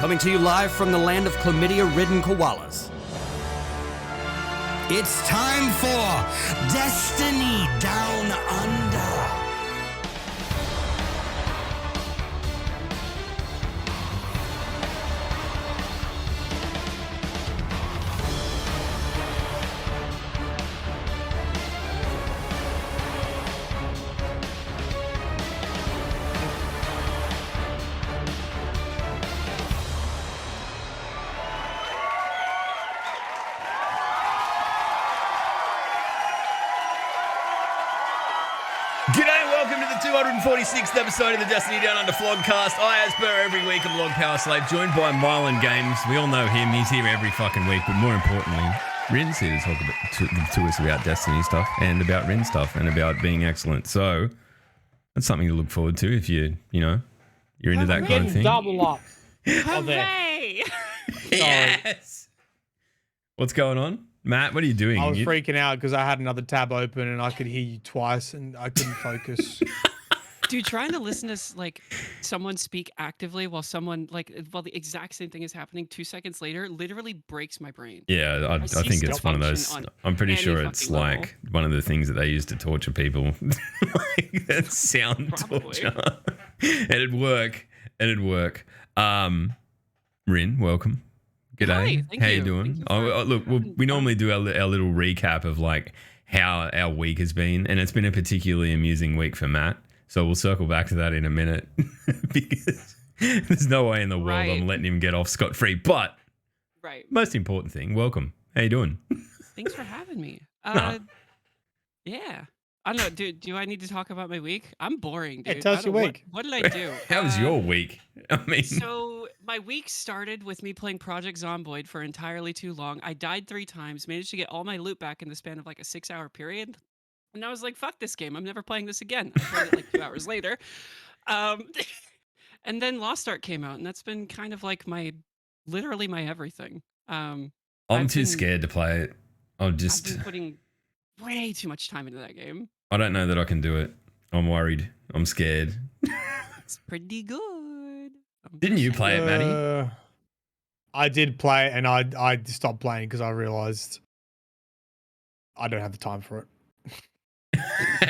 coming to you live from the land of chlamydia-ridden koalas. It's time for Destiny Down Under. G'day and welcome to the 246th episode of the Destiny Down Under Vlogcast. I, as per every week, am Log Power Slave, joined by Mylan Games. We all know him, he's here every fucking week, but more importantly, Rin's here to talk to us about Destiny stuff and about Rin stuff and about being excellent. So, that's something to look forward to if you're into that kind of thing. Double up. Hooray! Yes! What's going on? Matt, what are you doing? I was freaking out because I had another tab open and I could hear you twice and I couldn't focus. Dude, trying to listen to like someone speak actively while the exact same thing is happening 2 seconds later literally breaks my brain. Yeah, I think it's one of those. I'm pretty sure it's like one of the things that they use to torture people, like that sound torture. And it'd work. Rin, welcome. G'day. Hi, How you doing? Look, we normally do our little recap of like how our week has been, and it's been a particularly amusing week for Matt. So we'll circle back to that in a minute because there's no way in the world I'm letting him get off scot-free. But most important thing, welcome. How you doing? Thanks for having me. Yeah. I don't know, dude, do I need to talk about my week? I'm boring, dude. Hey, tell us your week. What did I do? How was your week? I mean, so my week started with me playing Project Zomboid for entirely too long. I died 3 times, managed to get all my loot back in the span of like a 6-hour period. And I was like, fuck this game. I'm never playing this again. I played it like 2 hours later. And then Lost Ark came out, and that's been kind of like literally my everything. I'm too scared to play it. I've been putting way too much time into that game. I don't know that I can do it. I'm worried. I'm scared. It's pretty good. Didn't you play it, Maddie? I did play it and I stopped playing because I realized I don't have the time for it.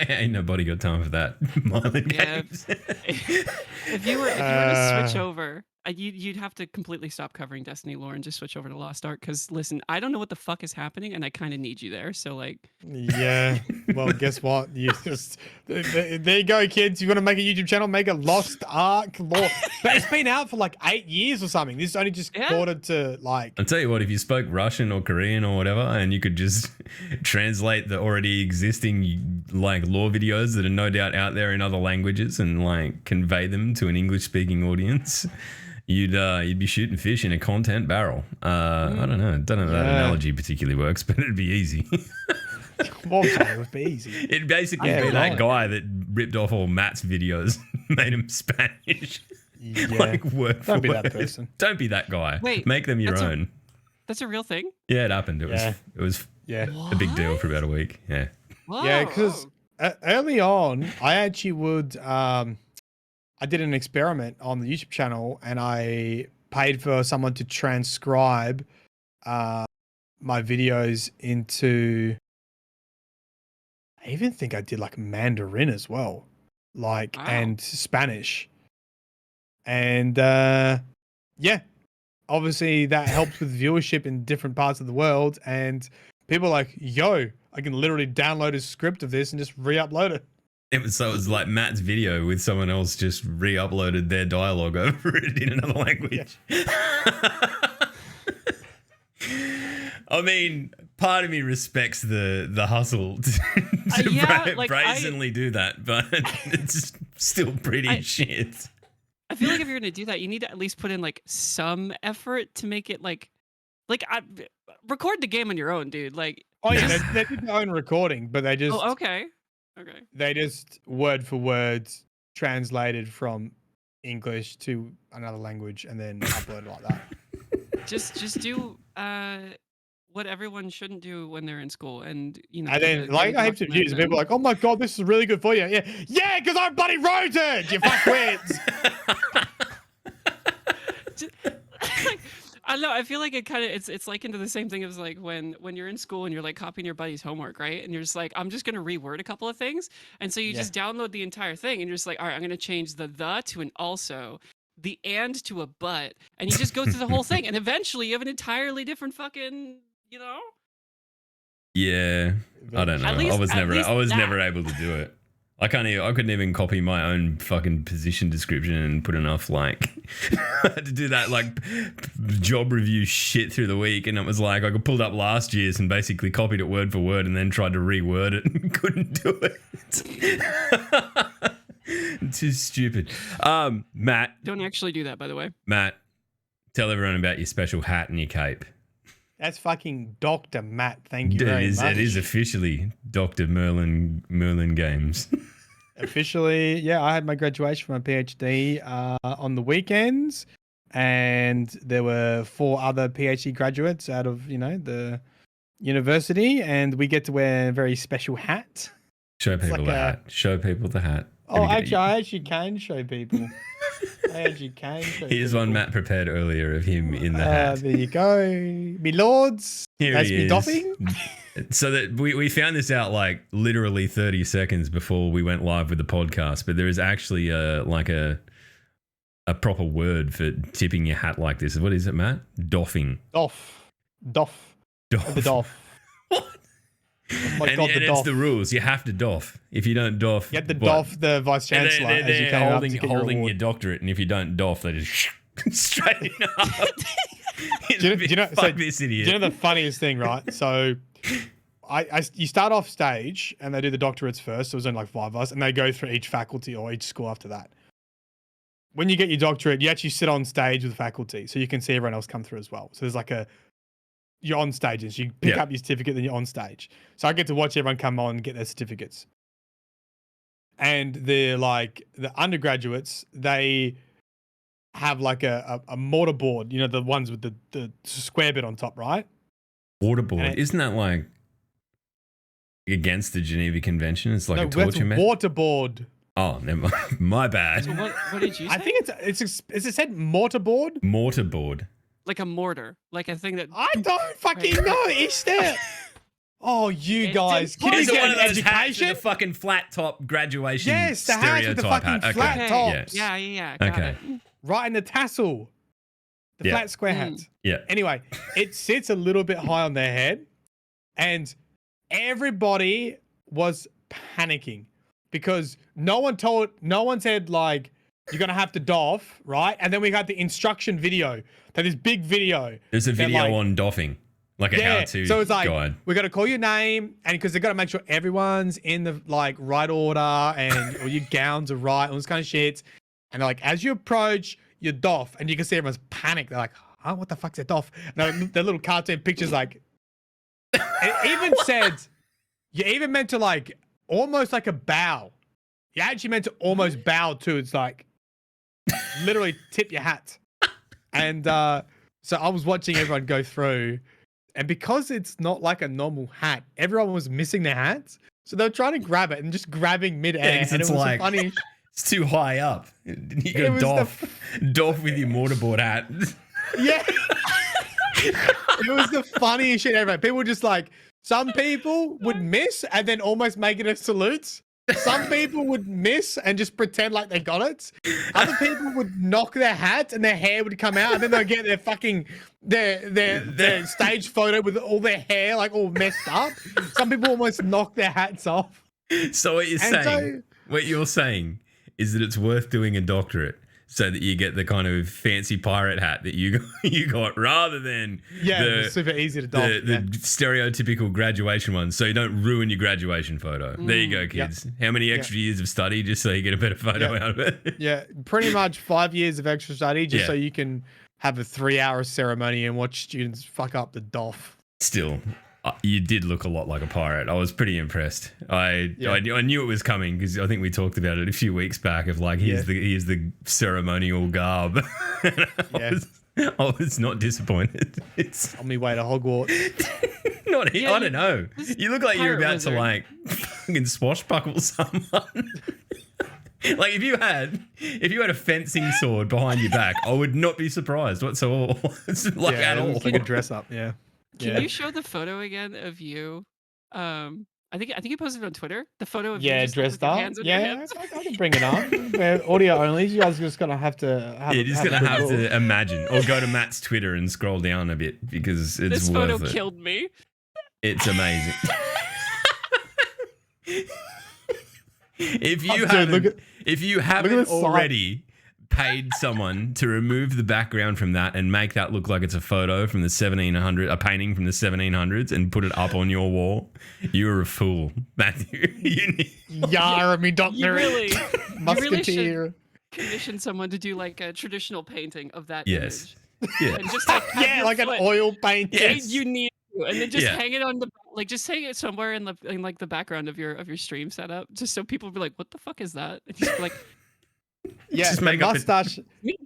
Ain't nobody got time for that. Mylan Games. If you were to switch over, you'd have to completely stop covering Destiny lore and just switch over to Lost Ark. Because listen, I don't know what the fuck is happening, and I kind of need you there. So like, yeah. Well, guess what? You just there you go, kids. You want to make a YouTube channel? Make a Lost Ark lore. But it's been out for like 8 years or something. This only just quartered to like. I'll tell you what. If you spoke Russian or Korean or whatever, and you could just translate the already existing like lore videos that are no doubt out there in other languages and like convey them to an English-speaking audience. You'd be shooting fish in a content barrel. I don't know. Don't know if that analogy particularly works, but it'd be easy. Well, it would be easy. It'd basically be that guy that ripped off all Matt's videos, made him Spanish. Yeah. Like word for Don't be word. that person. Don't be that guy. Wait, make them your own. That's a real thing? Yeah, it happened. It was a big deal for about a week. Yeah. Whoa. Yeah, because early on, I actually would. I did an experiment on the YouTube channel and I paid for someone to transcribe my videos into, I even think I did like Mandarin as well, like, and Spanish. And obviously that helps with viewership in different parts of the world. And people are like, yo, I can literally download a script of this and just re-upload it. It was like Matt's video with someone else just re-uploaded their dialogue over it in another language. Yeah. I mean, part of me respects the hustle to brazenly do that, but it's still pretty shit. I feel like if you're going to do that, you need to at least put in like some effort to make it like record the game on your own, dude. Like, oh yeah, they did their own recording, but they just okay. They just word for word translated from English to another language and then upload it like that. Just do what everyone shouldn't do when they're in school, and And then like I have to use people are like, oh my god, this is really good for you. Yeah, because I bloody wrote it. You fuckwits. I don't know. I feel like it kind of it's like into the same thing as like when you're in school and you're like copying your buddy's homework, right? And you're just like, I'm just gonna reword a couple of things, and so you just download the entire thing, and you're just like, all right, I'm gonna change the to an also, the and to a but, and you just go through the whole thing, and eventually you have an entirely different fucking, you know. Yeah, I don't know. I was never able to do it. I couldn't even copy my own fucking position description and put enough like I had to do that like job review shit through the week, and it was like I pulled up last year's and basically copied it word for word and then tried to reword it and couldn't do it. Too stupid. Matt, don't actually do that, by the way. Matt, tell everyone about your special hat and your cape. That's fucking Dr. Matt. Thank you very much. It is officially Dr. Merlin Games. Officially, yeah. I had my graduation for my PhD on the weekends, and there were 4 other PhD graduates out of the university, and we get to wear a very special hat. Show people the hat. Show people the hat. Oh, I actually can show people. Here's one Matt prepared earlier of him in the hat. There you go. Me lords. Here That's he me is. doffing. So that we found this out like literally 30 seconds before we went live with the podcast, but there is actually a proper word for tipping your hat like this. What is it, Matt? Doffing. Doff. The doff. What? Oh my and God, the it's doff. the rules. You have to doff. If you don't doff, You have to doff the vice chancellor as you came up to get holding your your doctorate, and if you don't doff, they just straight up. Do you know? Fuck this idiot. Do you know the funniest thing, right? So, you start off stage, and they do the doctorates first. So there's only like 5 of us, and they go through each faculty or each school after that. When you get your doctorate, you actually sit on stage with the faculty, so you can see everyone else come through as well. So there's like you're on stages. You pick up your certificate, then you're on stage. So I get to watch everyone come on and get their certificates. And the undergraduates, they have like a mortarboard, the ones with the square bit on top, right? Waterboard. Isn't that like against the Geneva Convention? It's like a torture method. Waterboard. Oh, never mind. My bad. So what did you say? I think is it said mortarboard? Mortarboard. Like a mortar, like a thing that I don't fucking know. Is there? Oh, you guys! Can you Is it get one an of those hats education? with the fucking flat top graduation? Yes, the hats with the stereotype fucking hat? flat Okay. tops. Yeah. Got Okay. it. Right in the tassel, the flat square hat. Yeah. Anyway, it sits a little bit high on their head, and everybody was panicking because no one said like you're gonna have to doff, right? And then we got the instruction video. So this big video. There's a video on doffing, like a how-to so it's like guide. we got to call your name, and because they got to make sure everyone's in the right order and all your gowns are right, all this kind of shit. And they're like, as you approach, you doff, and you can see everyone's panicked. They're like, "Oh, what the fuck's that doff?" And the little cartoon pictures like, it even said, you even meant to like almost like a bow. You actually meant to almost bow too. It's like literally tip your hat. And so I was watching everyone go through, and because it's not like a normal hat, everyone was missing their hats. So they were trying to grab it and just grabbing midair. And it was like, funny. It's too high up. You got to doff with your mortarboard hat. Yeah. It was the funniest shit ever. People just like, some people would miss and then almost make it a salute. Some people would miss and just pretend like they got it. Other people would knock their hat and their hair would come out, and then they'll get their fucking their stage photo with all their hair like all messed up. Some people almost knock their hats off. So what you're saying is that it's worth doing a doctorate so that you get the kind of fancy pirate hat that you got rather than it's super easy to doff. The stereotypical graduation one, so you don't ruin your graduation photo. There you go, kids. Yep. How many extra years of study just so you get a better photo out of it? Yeah, pretty much 5 years of extra study just so you can have a 3-hour ceremony and watch students fuck up the doff. Still, you did look a lot like a pirate. I was pretty impressed. I knew it was coming because I think we talked about it a few weeks back of like, here's the ceremonial garb. I was not disappointed. It's on my way to Hogwarts. I don't know. You look like you're about to like fucking swashbuckle someone. Like if you had a fencing sword behind your back, I would not be surprised whatsoever. It's like yeah, at it all. looks like a dress up. Yeah. Can you show the photo again of you? I think you posted it on Twitter. The photo of you Yeah, just like, dressed with your up. hands on your Yeah, hips. I can bring it on. We're audio only. You guys are just gonna have to have. You're just have gonna a have good look. to imagine, or go to Matt's Twitter and scroll down a bit because it's This photo worth it. killed me. It's amazing. If you Dude, haven't, if you look at haven't the side. already paid someone to remove the background from that and make that look like it's a photo from the 1700, a painting from the 1700s, and put it up on your wall, you're a fool, Matthew. Yarmy Doctor. You really Musketeer. should commission someone to do like a traditional painting of that Yes. image. Yeah. And just like have Yeah, your like an foot- oil painting. Yes. You need to, and then just Yeah. hang it on the just hang it somewhere in like the background of your stream setup, just so people be like, "What the fuck is that?" And just be like, Yeah, Just the make up mustache.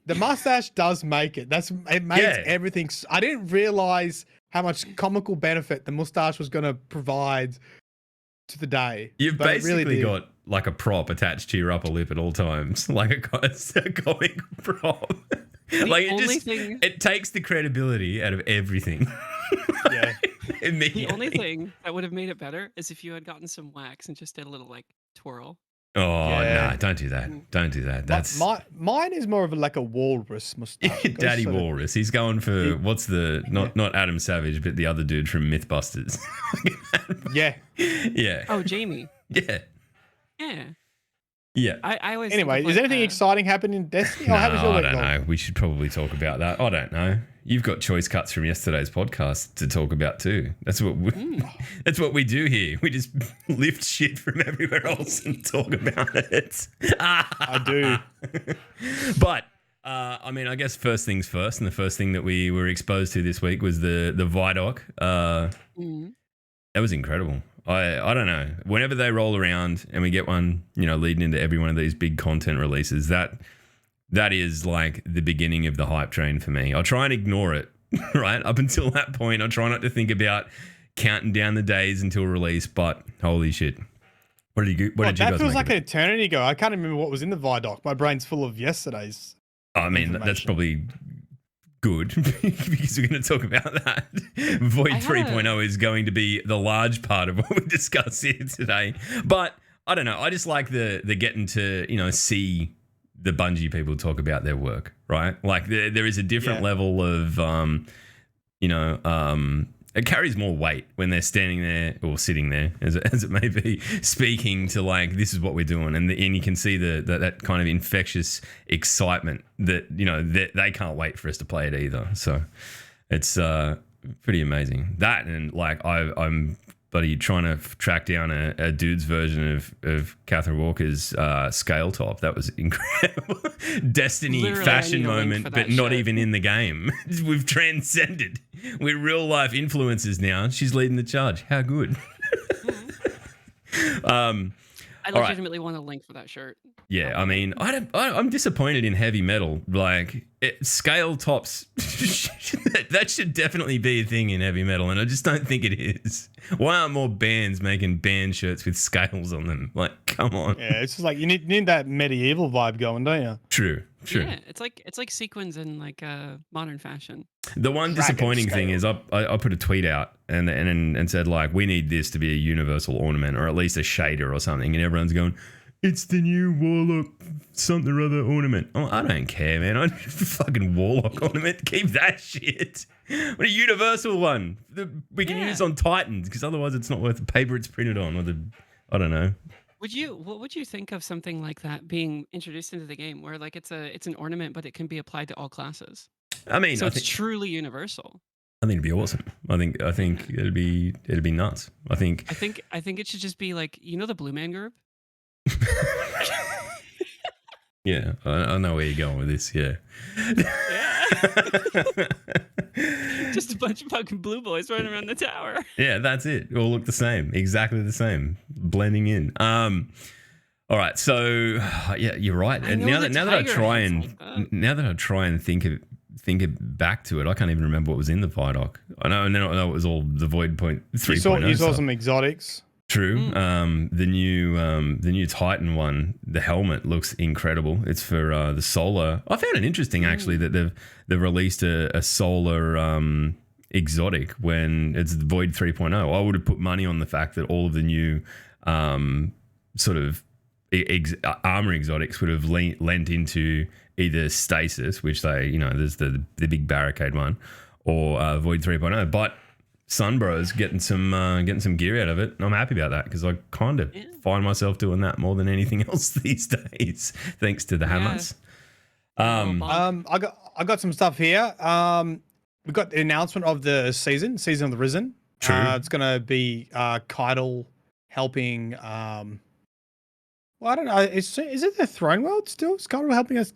The mustache does make it. It makes Yeah. everything. I didn't realize how much comical benefit the mustache was going to provide to the day. You've but it basically really did. got like a prop attached to your upper lip at all times, like a comic prop. Like only thing- it takes the credibility out of everything. Yeah. Immediately. the only thing that would have made it better is if you had gotten some wax and just did a little like twirl. Oh Yeah. no! Don't do that! Don't do that. That's Mine is more of like a walrus mustache. It goes Daddy sort of- Walrus. He's going for what's the not Adam Savage, but the other dude from MythBusters. Yeah. Yeah. Oh, Jamie. Yeah. Yeah. Yeah. I always. Anyway, think of, is like, anything exciting happening in Destiny? No, Or how was your I week don't going? know. We should probably talk about that. I don't know. You've got choice cuts from yesterday's podcast to talk about too. That's what that's what we do here. We just lift shit from everywhere else and talk about it. I do. But I mean, I guess first things first, and the first thing that we were exposed to this week was the Vidoc. That was incredible. I don't know. Whenever they roll around and we get one, leading into every one of these big content releases, that is like the beginning of the hype train for me. I'll try and ignore it, right? Up until that point, I'll try not to think about counting down the days until release, but holy shit. What did you guys That feels make like of an it? eternity ago. I can't remember what was in the Vidoc. My brain's full of yesterday's. I mean, that's information. probably good because we're going to talk about that. Void I had a- 3.0 is going to be the large part of what we discuss here today. But I don't know. I just like the getting to, see the Bungie people talk about their work, right? Like there is a different level of, it carries more weight when they're standing there or sitting there, as it may be, speaking to like, this is what we're doing. And you can see that kind of infectious excitement that, they can't wait for us to play it either. So it's pretty amazing. That and like I'm bloody trying to track down a dude's version of Catherine Walker's scale top. That was incredible. Destiny Literally, I fashion need a link moment, for but that not shit. even in the game. We've transcended. We're real life influencers now. She's leading the charge. How good. I All right. legitimately want a link for that shirt. Yeah, I mean, I'm disappointed in heavy metal. Like, scale tops, that should definitely be a thing in heavy metal, and I just don't think it is. Why aren't more bands making band shirts with scales on them? Like, come on. Yeah, it's just like you need that medieval vibe going, don't you? True. Yeah, it's like sequins in like modern fashion. The one Dragon disappointing thing scale. is I put a tweet out and said, like, we need this to be a universal ornament or at least a shader or something, and everyone's going, it's the new Warlock something or other ornament. Oh, I don't care, man. I fucking Warlock ornament. Keep that shit. What a universal one we can use on Titans, because otherwise it's not worth the paper it's printed on, or I don't know. What would you think of something like that being introduced into the game, where like it's an ornament, but it can be applied to all classes? I mean, So I it's think truly universal. it'd be awesome. I think it'd be nuts. I think I think it should just be like, the Blue Man Group. yeah, I know where you're going with this. Yeah. Just a bunch of fucking blue boys running around the tower. Yeah, that's it. All look the same, exactly the same, blending in. All right, so yeah, you're right. I And know now the that I tiger try heads and like that. now that I try and think it back to it, I can't even remember what was in the Vidoc. I know, and then I know it was all the Void point You 3.0 saw stuff. some exotics. True. The new Titan one, the helmet looks incredible. It's for the solar. I found it interesting actually that they've released a solar exotic when it's Void 3.0. I would have put money on the fact that all of the new sort of armor exotics would have lent into either stasis, which there's the big barricade one, or Void 3.0. But Sunbro's getting some gear out of it. And I'm happy about that because I kind of find myself doing that more than anything else these days, thanks to the hammers. I got some stuff here. We got the announcement of the season of the Risen. True. It's gonna be Keitel helping. Well, I don't know. Is it the Throne World still? Is Keitel helping us,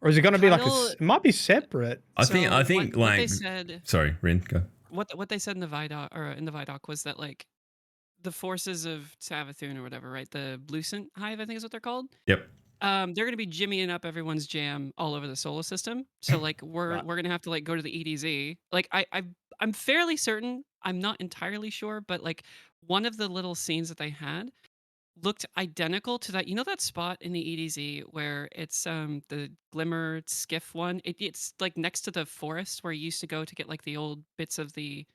or is it gonna be like it might be separate? I think what they said. Sorry, Rin, go. What they said in the Vidoc was that like the forces of Savathun or whatever, right? The Blucent Hive, I think is what they're called. Yep. They're gonna be jimmying up everyone's jam all over the solar system. So like we're gonna have to like go to the EDZ. Like I'm fairly certain, I'm not entirely sure, but like one of the little scenes that they had looked identical to that. You know that spot in the EDZ where it's the Glimmer skiff one? It's like next to the forest where you used to go to get like the old bits of the.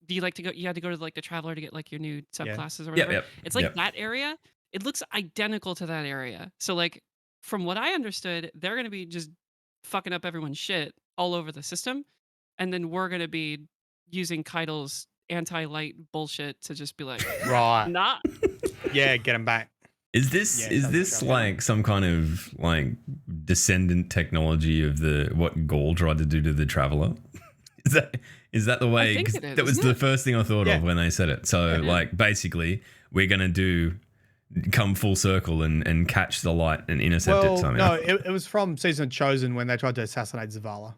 Do you like to go? You had to go to like the Traveler to get like your new subclasses or whatever. Yep. It's like that area. It looks identical to that area. So like from what I understood, they're gonna be just fucking up everyone's shit all over the system, and then we're gonna be using Keitel's anti-light bullshit to just be like, Right. nah. Yeah, get him back. Is this like some kind of like descendant technology of what Gaul tried to do to the Traveler? Is that the way? I think it is, that was isn't the it? first thing I thought of when they said it. So like basically we're gonna come full circle and catch the light and intercept it somehow. No, it was from Season of Chosen when they tried to assassinate Zavala.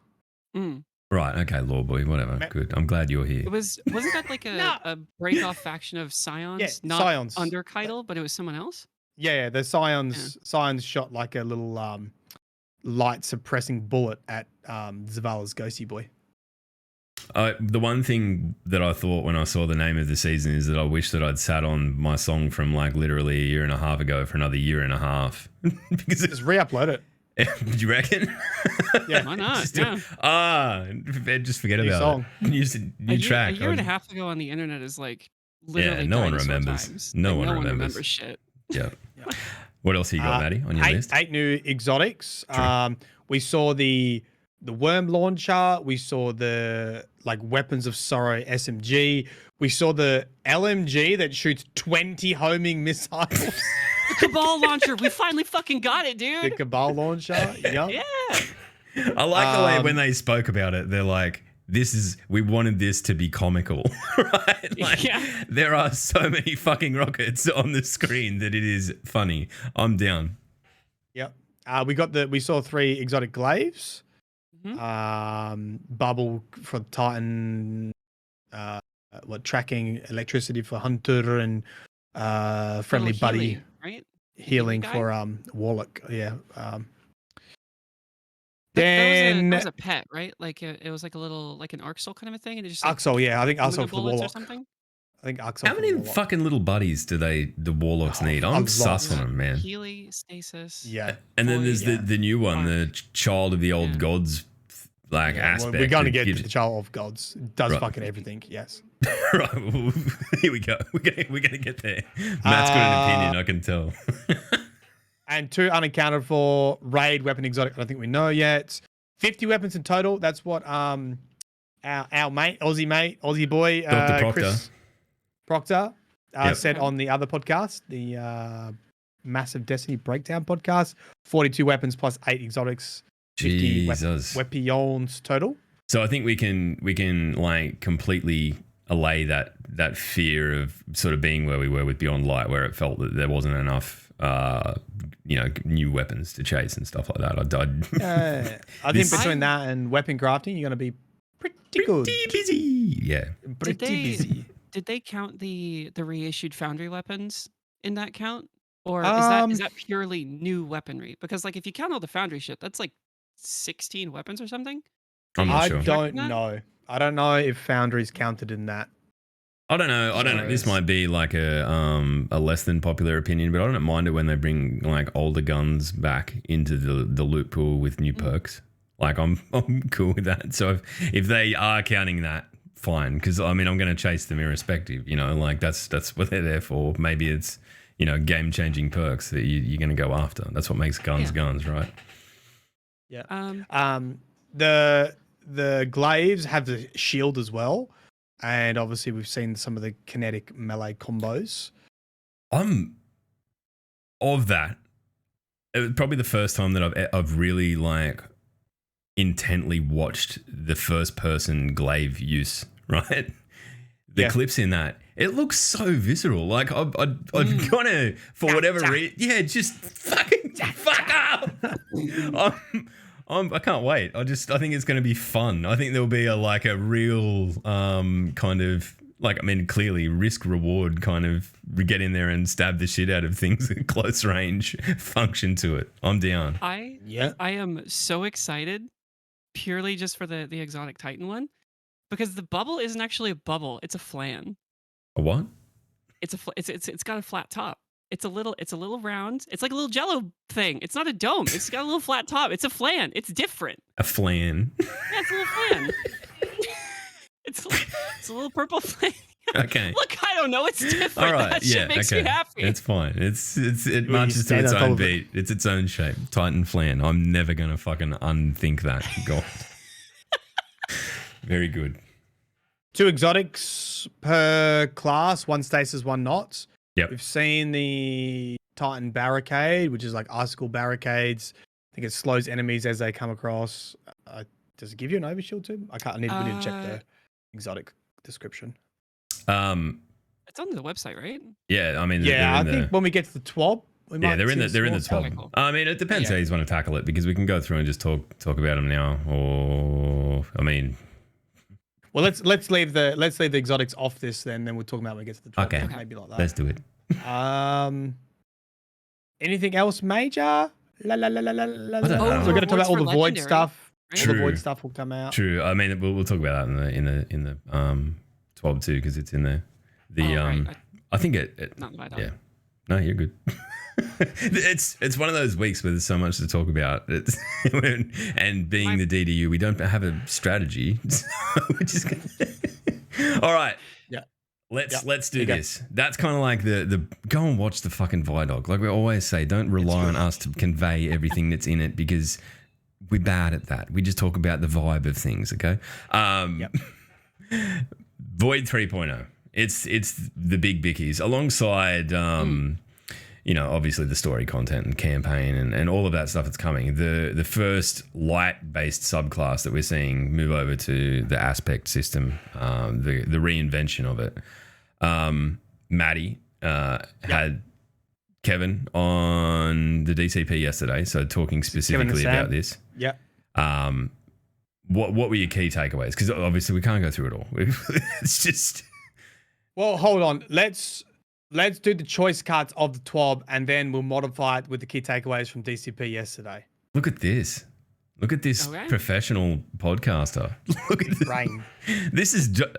Right, okay, Lord Boy, whatever. Good. I'm glad you're here. Wasn't that like a break off faction of Scions? Yeah, not Scions. under Keitel, but it was someone else? Yeah, the Scions shot like a little light suppressing bullet at Zavala's ghosty boy. The one thing that I thought when I saw the name of the season is that I wish that I'd sat on my song from like literally a year and a half ago for another year and a half. Because Just re-upload it. Do you reckon? Yeah. Why not? Just forget New about song. it. New track. A year and a half ago on the internet is like literally no one dinosaur remembers. times. No Like, one no remembers. one remembers shit. Yeah. What else you got, Maddie, on your list? 8 new exotics. True. We saw the worm launcher. We saw the like weapons of sorrow SMG. We saw the LMG that shoots 20 homing missiles. The Cabal launcher. We finally fucking got it, dude. The Cabal launcher. Yep. Yeah. I like the way when they spoke about it, they're like, we wanted this to be comical, right? Like, there are so many fucking rockets on the screen that it is funny. I'm down. Yep. We saw 3 exotic glaives. Bubble for Titan, tracking electricity for Hunter, and friendly buddy Healing, right? healing guy? for Warlock. Yeah. That Then was a pet, right? Like it was like a little like an Arc Soul kind of a thing, and it just like, Axel. Yeah, I think summoned Axel the for the bullets or Warlock. something. I think Axel. How for many the Warlock. fucking little buddies do the Warlocks need? a I'm lot. sus on them, man. Healy, stasis. Yeah. And then there's Void, the new one, the child of the old gods aspect. We're going to that get to gives- the Child of Gods. It does Right. fucking everything. Yes. Right, well, here we go. We're gonna get there. Matt's got an opinion, I can tell. And 2 unaccounted for raid weapon exotic. I don't think we know yet. 50 weapons in total. That's what our mate, Aussie boy, Dr. Proctor. Chris Proctor Yep. said on the other podcast, the Massive Destiny Breakdown podcast. 42 weapons plus 8 exotics. 50 Jesus. weapons total. So I think we can like completely allay that fear of sort of being where we were with Beyond Light, where it felt that there wasn't enough new weapons to chase and stuff like that. I think between that and weapon crafting, you're going to be pretty good. busy. Yeah. Pretty busy. Did they count the reissued Foundry weapons in that count, or is that purely new weaponry? Because like if you count all the Foundry shit, that's like 16 weapons or something. I'm not I sure. don't That? know. I don't know if Foundry's counted in that. I don't know. I don't know. This might be like a less than popular opinion, but I don't mind it when they bring like older guns back into the loot pool with new perks. Like I'm cool with that. So if they are counting that, fine. Because I mean, I'm going to chase them irrespective. You know, like that's what they're there for. Maybe it's game changing perks that you're going to go after. That's what makes guns guns, right? Yeah. The glaives have the shield as well. And obviously, we've seen some of the kinetic melee combos. Of that. It was probably the first time that I've really like intently watched the first person glaive use. Right, the clips in that it looks so visceral. Like I've gonna for whatever reason, just fucking fuck up. I can't wait. I think it's going to be fun. I think there'll be a real kind of clearly risk reward kind of get in there and stab the shit out of things at close range function to it. I'm down. I am so excited purely just for the exotic Titan one because the bubble isn't actually a bubble. It's a flan. A what? It's got a flat top. It's a little round. It's like a little Jello thing. It's not a dome. It's got a little flat top. It's a flan. It's different. A flan. Yeah, it's a little flan. it's a little purple flan. Okay. Look, I don't know. It's different. All right. That shit makes me happy. It's fine. It marches to its own beat. It's its own shape. Titan flan. I'm never gonna fucking unthink that. God. Very good. 2 exotics per class. 1 stasis, 1 knots. Yep. We've seen the Titan barricade, which is like icicle barricades. I think it slows enemies as they come across. Does it give you an overshield too? We need to check the exotic description. It's on the website, right? Yeah, I mean, I think when we get to the TWAB, they're in the TWAB. Okay, cool. I mean, it depends how you want to tackle it because we can go through and just talk about them now, or I mean. Well, let's leave the exotics off this then we'll talk about when we get to the 12. Okay. Maybe like that. Let's do it. Anything else major? I don't know. So we're going to talk about all the void stuff. Right? All the void stuff will come out. True. I mean, we'll talk about that in the 12 too because it's in there. Right. I think it Not my yeah. No, you're good. It's one of those weeks where there's so much to talk about. And being the DDU, we don't have a strategy. So we're just gonna... All right. Yeah. Let's do this. That's kind of like the go and watch the fucking Vidoc. Like we always say, don't rely on us to convey everything that's in it because we're bad at that. We just talk about the vibe of things, okay? Void 3.0. It's the big bickies alongside obviously the story content and campaign and all of that stuff that's coming. The first light-based subclass that we're seeing move over to the aspect system, the reinvention of it. Maddie had Kevin on the DCP yesterday, so talking specifically about this. Yeah. What were your key takeaways? Because obviously we can't go through it all. It's just... Well, hold on. Let's do the choice cards of the TWAB and then we'll modify it with the key takeaways from DCP yesterday. Look at this. Look at this professional podcaster. Look at this. Brain. This is... Are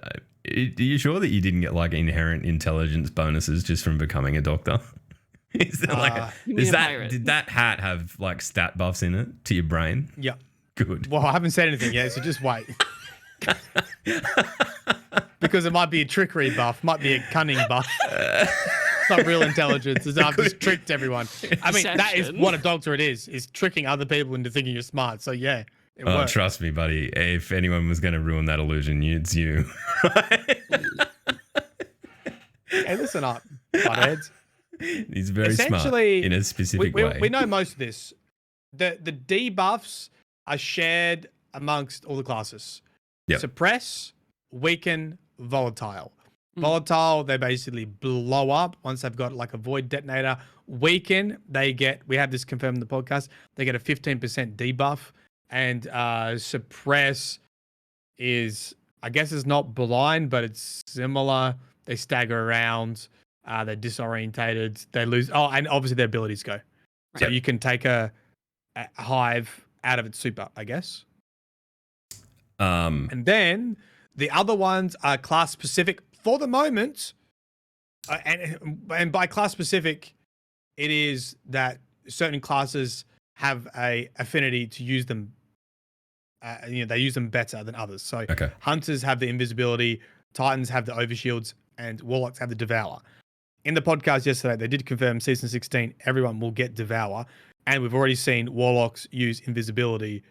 you sure that you didn't get like inherent intelligence bonuses just from becoming a doctor? Is there did that hat have like stat buffs in it to your brain? Yeah. Good. Well, I haven't said anything yet, so just wait. Because it might be a trickery buff, might be a cunning buff. It's not real intelligence. I've just tricked everyone. I mean, that is what a doctor is tricking other people into thinking you're smart. So yeah, it works. Trust me, buddy. If anyone was going to ruin that illusion, it's you. Hey, listen up, buttheads. He's very smart in a specific way. We know most of this. The debuffs are shared amongst all the classes. Yep. Suppress, weaken, volatile. Volatile, they basically blow up once they've got like a void detonator. Weaken, we have this confirmed in the podcast, they get a 15% debuff. And suppress is, I guess it's not blind, but it's similar. They stagger around, they're disorientated, they lose. Oh, and obviously their abilities go. So you can take a hive out of its super, I guess. And then the other ones are class specific for the moment, and by class specific, it is that certain classes have a affinity to use them. They use them better than others. So Hunters have the invisibility, Titans have the overshields, and Warlocks have the Devour. In the podcast yesterday, they did confirm season 16, everyone will get Devour. And we've already seen Warlocks use invisibility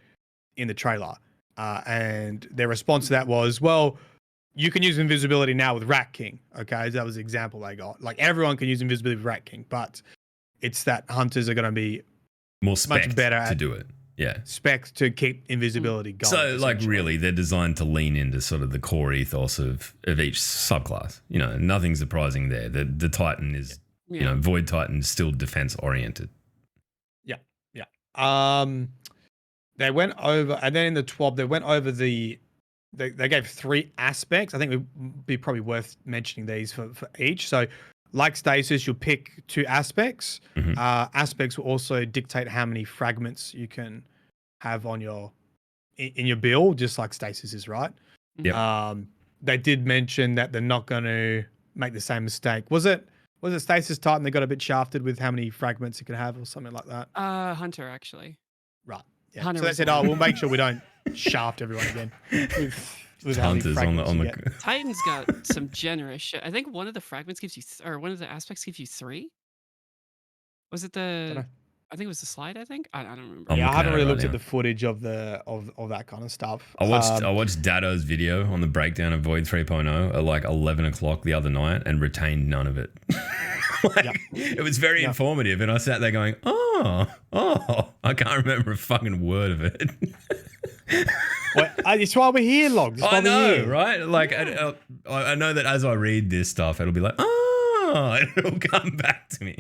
in the trailer. And their response to that was, well, you can use invisibility now with Rat King. Okay, that was the example they got. Like, everyone can use invisibility with Rat King, but it's that Hunters are going to be more much better to do it. Yeah. Spec to keep invisibility going. So, like, really, they're designed to lean into sort of the core ethos of each subclass. You know, nothing surprising there. The Titan is, Void Titan is still defense oriented. Yeah. They went over, and then in the TWAB, they went over they gave 3 aspects. I think it would be probably worth mentioning these for each. So, like stasis, you'll pick 2 aspects. Aspects will also dictate how many fragments you can have on in your build, just like stasis is, right? Yeah. They did mention that they're not going to make the same mistake. Was it stasis Titan? They got a bit shafted with how many fragments it could have, or something like that. Hunter actually. Right. Yeah. Hunter so they said, we'll make sure we don't shaft everyone again. With Hunters on the Titan's got some generous shit. I think one of the fragments gives you, or one of the aspects gives you 3. Was it I think it was the slide. I don't remember. Yeah, I haven't really looked at the footage of that kind of stuff. I watched Dado's video on the breakdown of Void 3.0 at like 11 o'clock the other night and retained none of it. It was very informative, and I sat there going, oh, I can't remember a fucking word of it. Well, it's why we're here, Log. I know, right? Like, I know that as I read this stuff, it'll be like, it'll come back to me.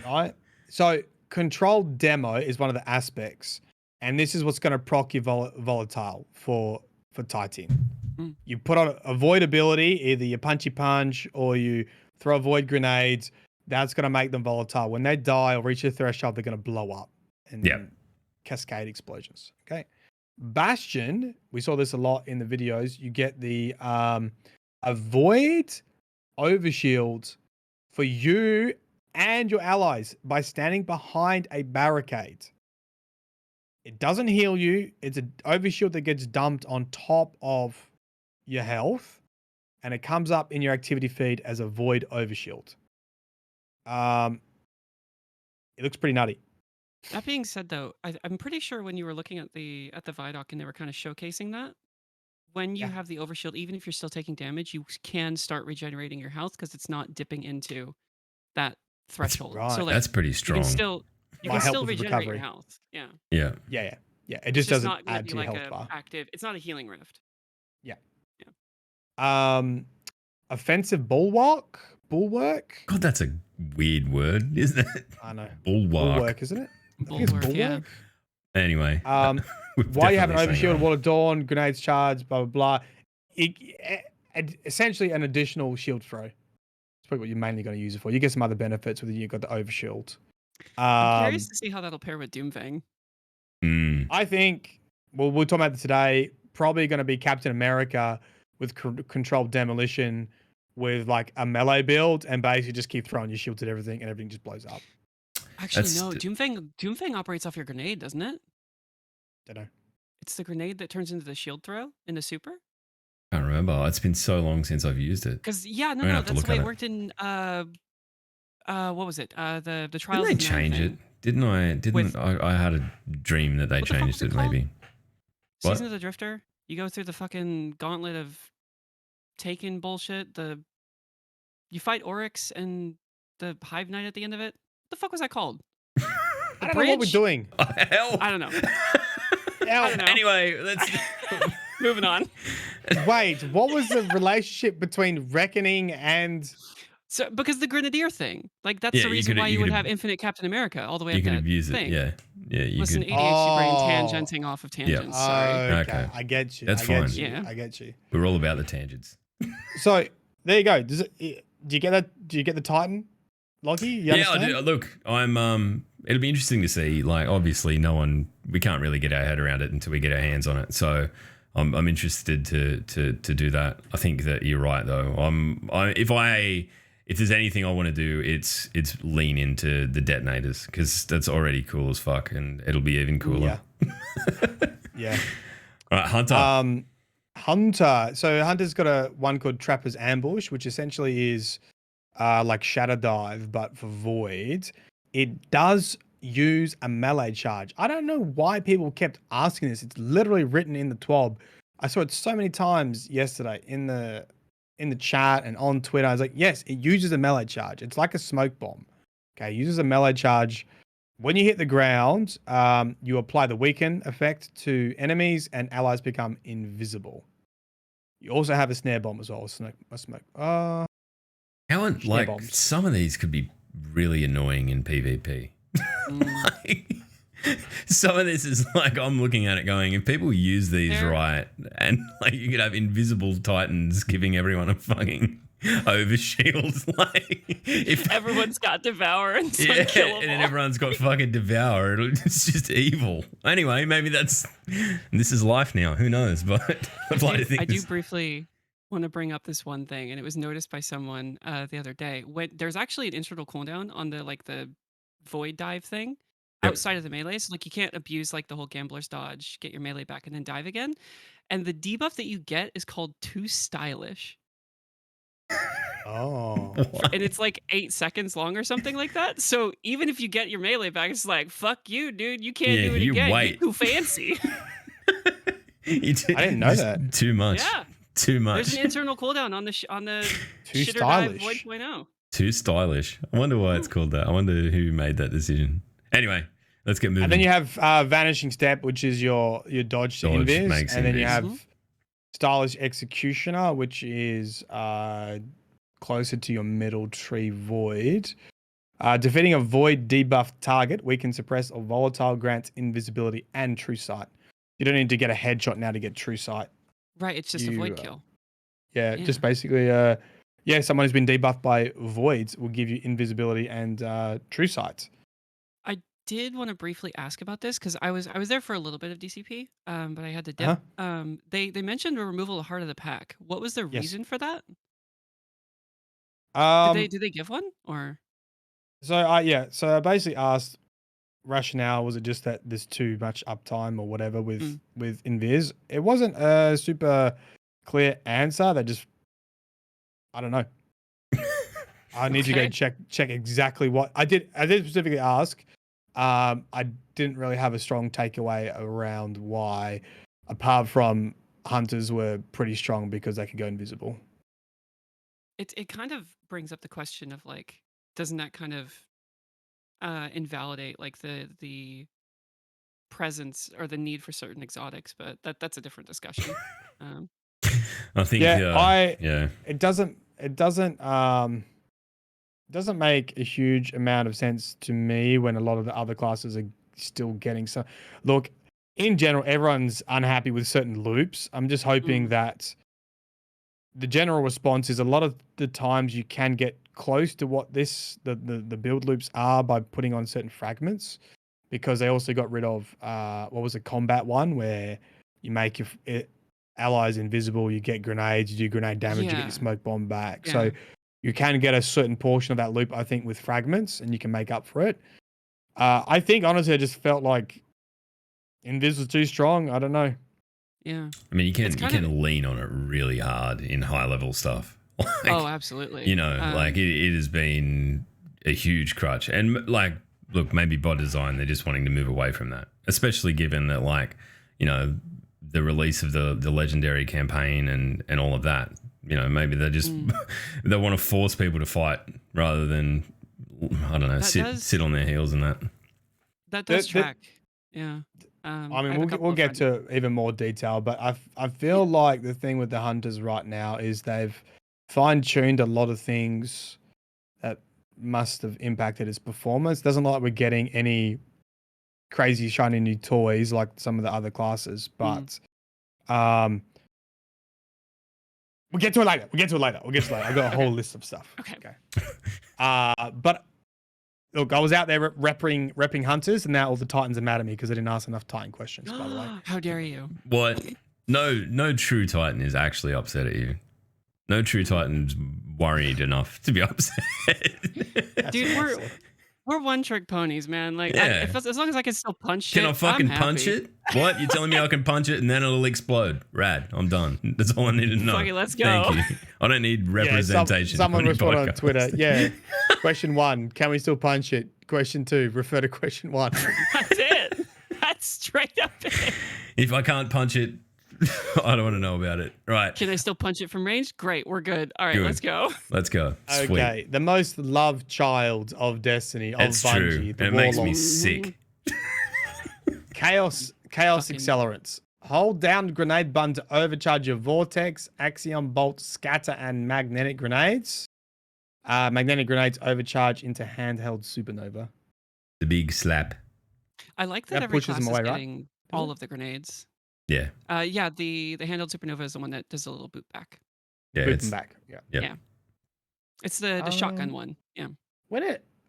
Right. So, controlled demo is one of the aspects, and this is what's going to proc your volatile for Titan. You put on a void ability, either you punchy punch or you throw void grenades. That's going to make them volatile. When they die or reach the threshold, they're going to blow up and cascade explosions. Okay. Bastion, we saw this a lot in the videos. You get the a void overshield for you and your allies by standing behind a barricade. It doesn't heal you. It's an overshield that gets dumped on top of your health, and it comes up in your activity feed as a void overshield. It looks pretty nutty. That being said, though, I'm pretty sure when you were looking at the Vidoc and they were kind of showcasing that, when you have the overshield, even if you're still taking damage, you can start regenerating your health because it's not dipping into that threshold. Right. So, like, that's pretty strong. You can still regenerate your health. Yeah. It just doesn't not add to your like health bar. Active. It's not a healing rift. Offensive bulwark. God, that's a weird word, isn't it? I know. Bulwark, isn't it? I think Bulwark, it's bulwark. Anyway. Why you have an overshield, wall of dawn, grenades charged, blah blah blah. Essentially an additional shield throw. That's probably what you're mainly going to use it for. You get some other benefits with it. You've got the overshield. I'm curious to see how that'll pair with Doomfang. I think, we'll talk about it today, probably going to be Captain America with controlled demolition with like a melee build, and basically just keep throwing your shields at everything and everything just blows up. Actually, no. Doomfang operates off your grenade, doesn't it? Don't know. It's the grenade that turns into the shield throw in the super? I can't remember. It's been so long since I've used it. Because, that's the way it worked in, what was it? The Trials. Didn't they change it? Didn't I? I had a dream that they changed it, maybe. Season of the Drifter? You go through the fucking gauntlet of Taken bullshit. You fight Oryx and the Hive Knight at the end of it. What the fuck was that called? I don't know what we're doing. Hell. I don't know. Anyway, let's moving on. Wait, what was the relationship between Reckoning and... So, because the Grenadier thing, like, that's the reason why you would have Infinite Captain America all the way up that thing. You could abuse it, yeah. You Listen, could. ADHD brain tangenting off of tangents. Sorry. Okay. I get you. That's fine. I get you. We're all about the tangents. So, there you go. Do you get that? Do you get the Titan, Lockie? Yeah, I do. Look, it'll be interesting to see. Like, obviously, we can't really get our head around it until we get our hands on it. So, I'm interested to do that. I think that you're right though. If there's anything I want to do, it's lean into the detonators because that's already cool as fuck, and it'll be even cooler. Yeah. All right, Hunter. Hunter. So Hunter's got one called Trapper's Ambush, which essentially is like Shadow Dive, but for Void. It does use a melee charge. I don't know why people kept asking this. It's literally written in the TWAB. I saw it so many times yesterday in the chat and on Twitter. I was like, yes, it uses a melee charge. It's like a smoke bomb. Okay, it uses a melee charge. When you hit the ground, you apply the weaken effect to enemies and allies become invisible. You also have a snare bomb as well. How like bombs. some of these could be really annoying in PvP. Like, some of this is like I'm looking at it going, if people use these right, and like you could have invisible titans giving everyone a fucking overshield, like if Everyone's got devour and yeah, kill 'em and then all. everyone's got fucking devour. It's just evil. Anyway, maybe this is life now. Who knows? But I do briefly want to bring up this one thing, and it was noticed by someone the other day. When there's actually an internal cooldown on the void dive thing outside of the melee, so like you can't abuse like the whole gambler's dodge, get your melee back, and then dive again. And the debuff that you get is called Too Stylish. Oh. And it's like 8 seconds long or something like that. So even if you get your melee back, it's like, fuck you, dude. You can't do it again. Wait. You're too fancy. I didn't know that. Too much. Yeah. Too much. There's an internal cooldown on the Too Shitter Dive stylish. 1.0. Too stylish. I wonder why it's called that. I wonder who made that decision. Anyway, let's get moving. And then you have Vanishing Step, which is your dodge to invis. makes And then you invis. have Stylish Executioner, which is closer to your middle tree Void. Defeating a Void debuffed target, we can suppress or volatile grants invisibility and True Sight. You don't need to get a headshot now to get True Sight. Right, it's just a void kill. Yeah, just basically, someone who's been debuffed by Voids will give you invisibility and True Sight. I did want to briefly ask about this because I was there for a little bit of DCP, but I had to dip. They mentioned a removal of Heart of the Pack. What was the reason for that? Did they give one or? So I basically asked rationale. Was it just that there's too much uptime or whatever with Invis? It wasn't a super clear answer. They just, I don't know. I need to go check exactly what I did. I did specifically ask. I didn't really have a strong takeaway around why, apart from hunters were pretty strong because they could go invisible. It kind of brings up the question of like, doesn't that kind of invalidate like the presence or the need for certain exotics? But that's a different discussion. I think it doesn't make a huge amount of sense to me when a lot of the other classes are still getting some. Look, in general, everyone's unhappy with certain loops. I'm just hoping that the general response is a lot of the times you can get close to what the build loops are by putting on certain fragments, because they also got rid of what was the combat one where you make your allies invisible, you get grenades, you do grenade damage, you get your smoke bomb back. So you can get a certain portion of that loop, I think, with fragments, and you can make up for it. I think honestly, I just felt like Invis was too strong. I don't know. Yeah. I mean, you can lean on it really hard in high level stuff. Like, absolutely. You know, like it has been a huge crutch. And like, look, maybe by design, they're just wanting to move away from that, especially given that, like, you know, the release of the legendary campaign and all of that. You know, maybe they just they want to force people to fight rather than, I don't know, sit on their heels and that. That does track. Yeah. I mean, we'll get to even more detail, but I feel like the thing with the hunters right now is they've fine-tuned a lot of things that must have impacted its performance. Doesn't look like we're getting any crazy shiny new toys like some of the other classes, but we'll get to it later. I've got a whole list of stuff. Okay. But look, I was out there repping hunters, and now all the Titans are mad at me because I didn't ask enough Titan questions, by the way. How dare you? What? No true Titan is actually upset at you. No true Titan's worried enough to be upset. Dude, we're one trick ponies, man. Like, Yeah. as long as I can still punch shit, Can I fucking I'm punch happy. it? What? You're telling me I can punch it and then it'll explode? Rad. I'm done. That's all I need to know. Fuck it, let's Thank go. you. I don't need representation. Someone on your responded on podcast. Twitter. Yeah. Question 1, can we still punch it? Question 2, refer to question 1. That's it. That's straight up it. If I can't punch it, I don't want to know about it. Right. Can I still punch it from range? Great, we're good. All right, Good. let's go. Let's go. Sweet. Okay, the most loved child of Destiny, of It's Bungie, true. the It makes Warlock. me sick. Chaos Fucking- accelerants. Hold down the grenade button to overcharge your vortex, axiom bolt, scatter, and magnetic grenades. Magnetic grenades overcharge into handheld supernova. The big slap. I like that That every pushes class them is away, right? getting all of the grenades. Yeah. Yeah, the handled supernova is the one that does a little boot back. Yeah. Boot It's, them back. Yeah. Yep. Yeah. It's the shotgun Um, one. Yeah.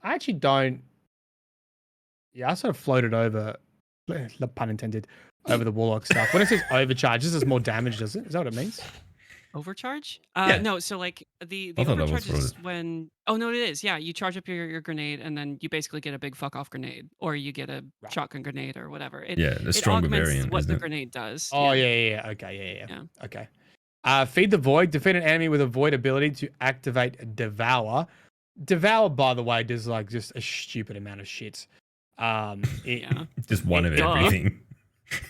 I actually don't. Yeah, I sort of floated over, pun intended, over the Warlock stuff. When it says overcharge, this is more damage, does it? Is that what it means? Overcharge? Yeah. No, so like the I thought that was overcharge what it is when no it is. Yeah, you charge up your grenade and then you basically get a big fuck off grenade or you get a Right. shotgun grenade or whatever. Yeah, the stronger augments variant, what isn't the it? grenade does. Oh, yeah. Okay, Yeah. Okay. Feed the Void. Defeat an enemy with a Void ability to activate Devour. Devour, by the way, does like just a stupid amount of shit. Yeah. Just one of Duh. everything.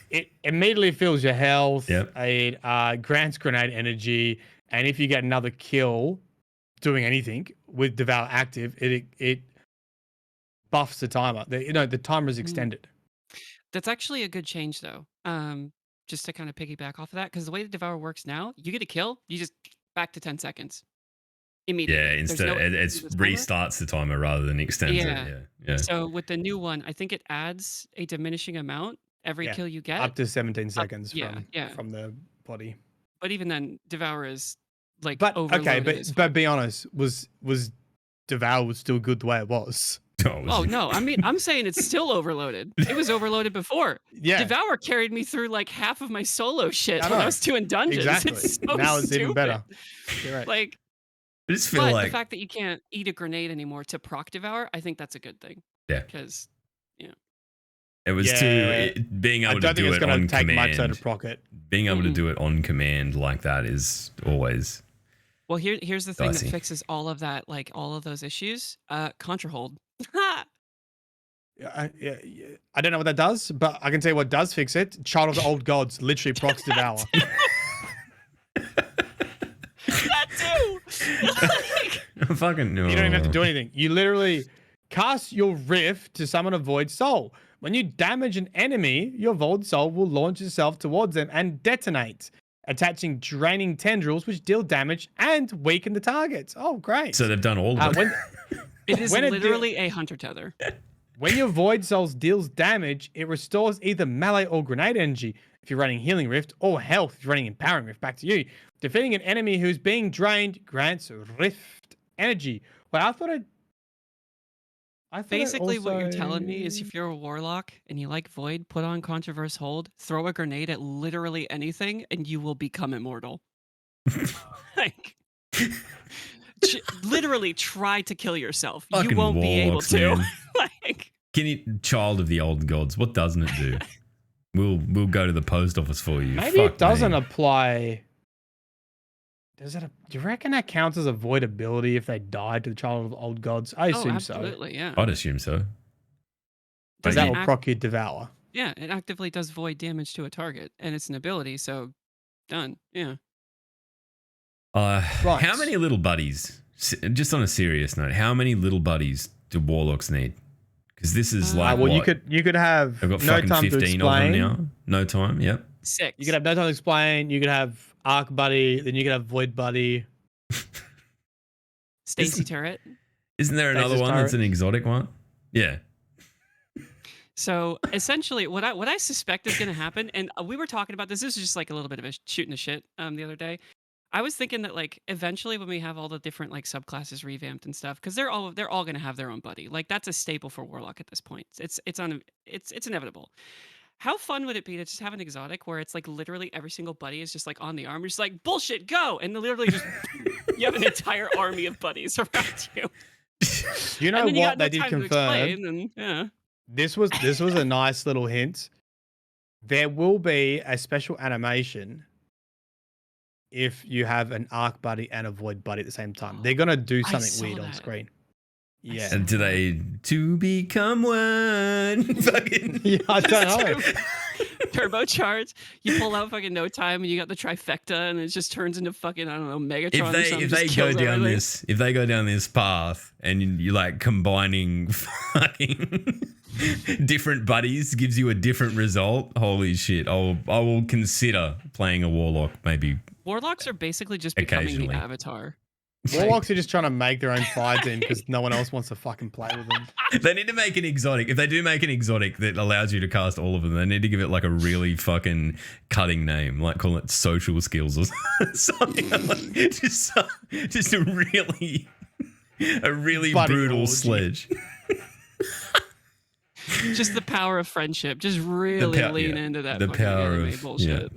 It immediately fills your health. Yep. It grants grenade energy, and if you get another kill doing anything with Devour active, it buffs the timer. The timer is extended. That's actually a good change though. Just to kind of piggyback off of that, because the way the Devour works now, you get a kill, you just back to 10 seconds. Immediately. Yeah, There's instead no- it the timer. restarts the timer rather than extends Yeah. it. Yeah. So with the new one, I think it adds a diminishing amount every Yeah, kill you get. Up to 17 seconds yeah, yeah. from the body. But even then, Devour is like But overloaded. okay, as but fuck. be honest, was Devour was still good the way it was? Oh no, I mean I'm saying it's still overloaded. It was overloaded before. Yeah, Devour carried me through like half of my solo shit I when I know. was doing dungeons. exactly. It's so Now it's even stupid. better. You're right. Like, I just feel but like the fact that you can't eat a grenade anymore to proc Devour, I think that's a good thing. Yeah. Because it was Yeah. being I able to don't think do it's it going on to take much though to command. proc it. Being able to Mm-mm. do it on command like that is always well, here's the thing Dicey. that fixes all of that, like all of those issues. Contra hold. Yeah, I don't know what that does, but I can tell you what does fix it. Child of the Old Gods literally procs Devour. That too. Like, fucking no. You don't even have to do anything. You literally cast your Rift to summon a Void Soul. When you damage an enemy, your Void Soul will launch itself towards them and detonate, attaching draining tendrils which deal damage and weaken the targets. Oh, great. So they've done all of it. when, it is When it literally a hunter tether. when your Void Souls deals damage, it restores either melee or grenade energy if you're running Healing Rift, or health if you're running Empowering Rift. Back to you. Defeating an enemy who's being drained grants Rift energy. Well, I thought Basically, what you're telling me is also- if you're a warlock and you like Void, put on Controverse Hold, throw a grenade at literally anything, and you will become immortal. Like, literally try to kill yourself. You Fucking won't be able warlocks, to. man. Like, Can you, child of the old gods? What doesn't it do? We'll go to the post office for you. Maybe Fuck it doesn't me. apply. Do you reckon that counts as a void ability if they died to the Child of the Old Gods? I oh, assume so. absolutely, yeah. I'd assume so. Because Does that it will act- proc you Devour. yeah, it actively does void damage to a target, and it's an ability, so done. Yeah. Right. How many little buddies? Just on a serious note, how many little buddies do warlocks need? Because this is like Well, what? you could have I've got no fucking time to 15 of them explain. now. No time. Yep. 6. You could have no time to explain. You could have Arc Buddy. Then you could have Void Buddy. Stacy turret. Isn't there another Stasis one that's turret. an exotic one? Yeah. So essentially, what I suspect is going to happen, and we were talking about this. This is just like a little bit of a shooting the shit the other day. I was thinking that like eventually when we have all the different like subclasses revamped and stuff, because they're all going to have their own buddy. Like that's a staple for Warlock at this point. It's inevitable. How fun would it be to just have an exotic where it's like literally every single buddy is just like on the arm, you're just like bullshit, go, and then literally just you have an entire army of buddies around you, You know and then you got what no they did time to confirm? explain, and yeah. This was a nice little hint. There will be a special animation if you have an arc buddy and a void buddy at the same time. They're gonna do I something saw weird on that. screen. I Yeah. saw And do they to become one? Fucking Yeah, I don't know. Turbocharge. You pull out fucking no time, and you got the trifecta, and it just turns into fucking I don't know Megatron. or something, if just they go kills down everything. if they go down this path and you like combining fucking different buddies gives you a different result, holy shit, I will consider playing a warlock maybe. Warlocks are basically just becoming the Occasionally. avatar. Warlocks are just trying to make their own fire team because no one else wants to fucking play with them. They need to make an exotic. If they do make an exotic that allows you to cast all of them, they need to give it like a really fucking cutting name, like call it social skills or something. Just a really Buddy brutal orgy. sledge. Just the power of friendship. Just really lean into that. the fucking power anime of bullshit.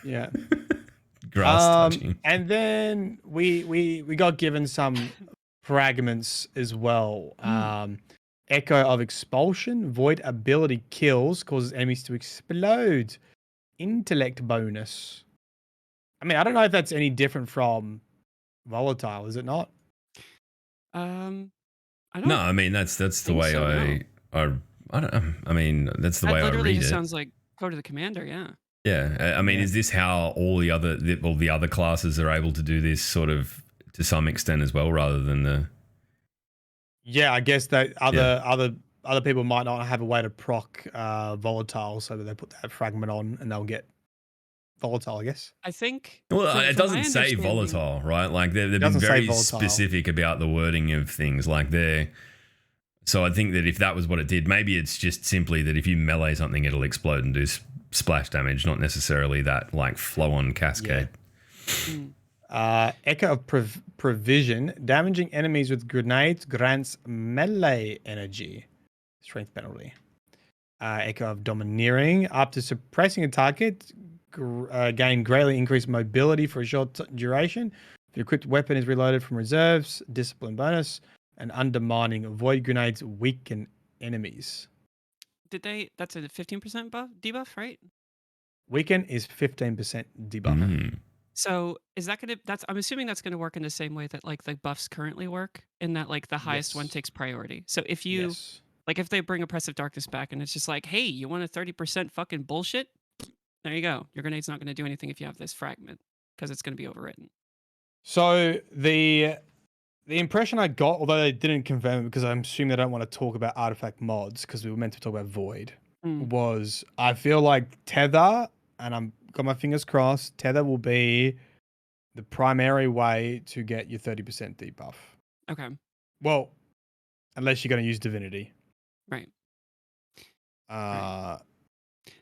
Yeah. Grass touching. And then we got given some fragments as well. Echo of Expulsion, Void ability kills, causes enemies to explode. Intellect bonus. I mean, I don't know if that's any different from Volatile, is it not? I don't. No, I mean that's the think way so, I don't. I mean that's the that way I literally read just it. sounds like Code of the Commander. Yeah. Yeah, I mean, Yeah. is this how all the other classes are able to do this sort of to some extent as well, rather than the? Yeah, I guess that other people might not have a way to proc Volatile, so that they put that fragment on and they'll get Volatile, I guess. I think. Well, from- it from my doesn't say understanding- volatile, right? Like they've been doesn't say very volatile. specific about the wording of things. Like they're. So I think that if that was what it did, maybe it's just simply that if you melee something, it'll explode and do splash damage, not necessarily that like flow-on cascade. Echo of Provision, damaging enemies with grenades grants melee energy, strength penalty. Echo of Domineering, after suppressing a target, gain greatly increased mobility for a short duration. The equipped weapon is reloaded from reserves, discipline bonus, and undermining. Void grenades weaken enemies. Did they? That's a 15% debuff, right? Weaken is 15% debuff. Mm. So is that gonna? That's. I'm assuming that's gonna work in the same way that like the buffs currently work, in that like the highest one Yes. takes priority. So if you Yes. like, if they bring Oppressive Darkness back and it's just like, hey, you want a 30% fucking bullshit? There you go. Your grenade's not gonna do anything if you have this fragment because it's gonna be overwritten. So the impression I got, although they didn't confirm it because I'm assuming they don't want to talk about artifact mods because we were meant to talk about Void, was I feel like Tether, and I'm got my fingers crossed, Tether will be the primary way to get your 30% debuff. Okay. Well, unless you're going to use Divinity. Right. Uh,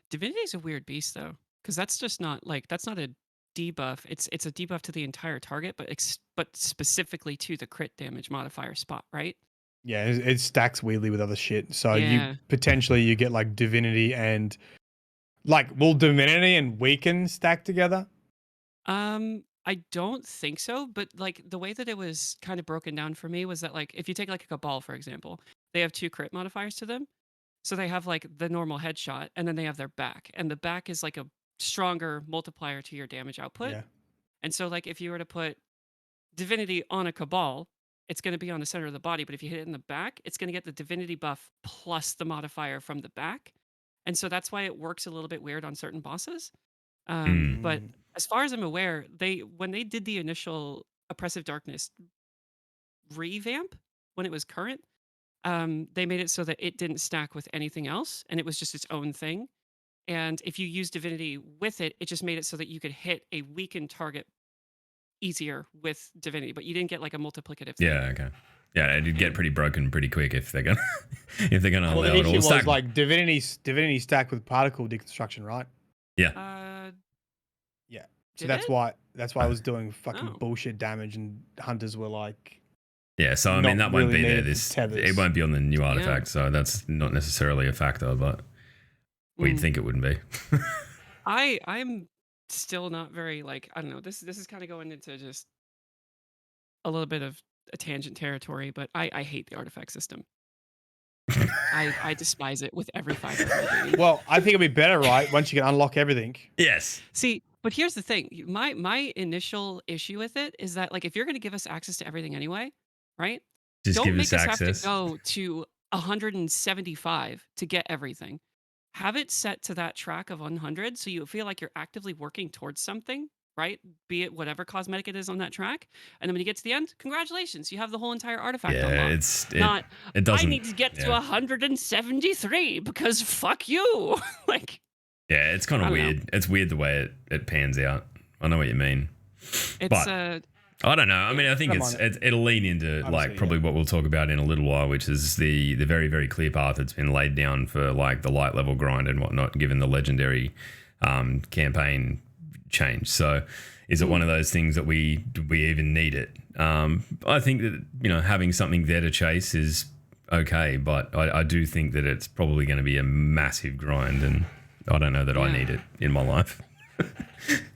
Divinity is a weird beast though, because that's just not like that's not a debuff. It's a debuff to the entire target, but specifically to the crit damage modifier spot, right? Yeah, it stacks weirdly with other shit. So Yeah. you potentially you get like Divinity and like will Divinity and Weaken stack together? I don't think so, but like the way that it was kind of broken down for me was that like if you take like a Cabal, for example, they have 2 crit modifiers to them. So they have like the normal headshot and then they have their back. And the back is like a stronger multiplier to your damage output. Yeah. And so like if you were to put Divinity on a Cabal, it's going to be on the center of the body, but if you hit it in the back, it's going to get the Divinity buff plus the modifier from the back. And so that's why it works a little bit weird on certain bosses. But as far as I'm aware, when they did the initial Oppressive Darkness revamp when it was current, they made it so that it didn't stack with anything else and it was just its own thing. And if you use Divinity with it, it just made it so that you could hit a weakened target easier with Divinity, but you didn't get like a multiplicative thing. Yeah, okay. Yeah, it'd get pretty broken pretty quick if they're gonna Well, allow the it issue all. was Stack. like Divinity stacked with particle deconstruction, right? Yeah. Yeah. So Did that's it? why I was doing fucking Oh. bullshit damage, and hunters were like, Yeah, so I mean not that won't really be there. needed for tethers. It won't be on the new artifact, so that's not necessarily a factor. But Well, you'd think it wouldn't be. I'm still not very like I don't know. This is kind of going into just a little bit of a tangent territory, but I hate the artifact system. I despise it with every fiber of my being. Well, I think it'd be better, right? Once you can unlock everything. Yes. See, but here's the thing. My initial issue with it is that like if you're going to give us access to everything anyway, right? Just Don't give make us us access. have to go to 175 to get everything. Have it set to that track of 100 so you feel like you're actively working towards something, right? Be it whatever cosmetic it is on that track. And then when you get to the end, congratulations, you have the whole entire artifact Yeah, unlocked. it doesn't. I need to get to 173 because fuck you. Like, yeah, it's kind I of don't know. weird. It's weird the way it pans out. I know what you mean. It's But I don't know. I mean, I think it'll lean into like probably what we'll talk about in a little while, which is the very, very clear path that's been laid down for like the light level grind and whatnot, given the legendary campaign change. So is it one of those things that we even need it? I think that, having something there to chase is okay, but I do think that it's probably going to be a massive grind, and I don't know that I need it in my life.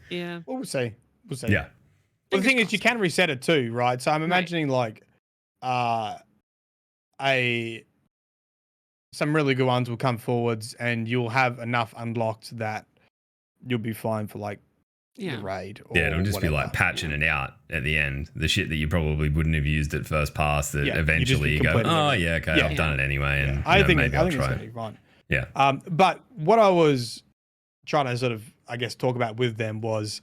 yeah. Well, we'll see. Yeah. Well, the thing is, you can reset it too, right? So I'm imagining like some really good ones will come forwards, and you'll have enough unlocked that you'll be fine for like the raid. Or it'll just whatever. be like patching it out at the end. The shit that you probably wouldn't have used at first pass that eventually you go, oh yeah, okay, I've done it anyway, and I think maybe I'll try it's it. fine. Yeah. But what I was trying to sort of, I guess, talk about with them was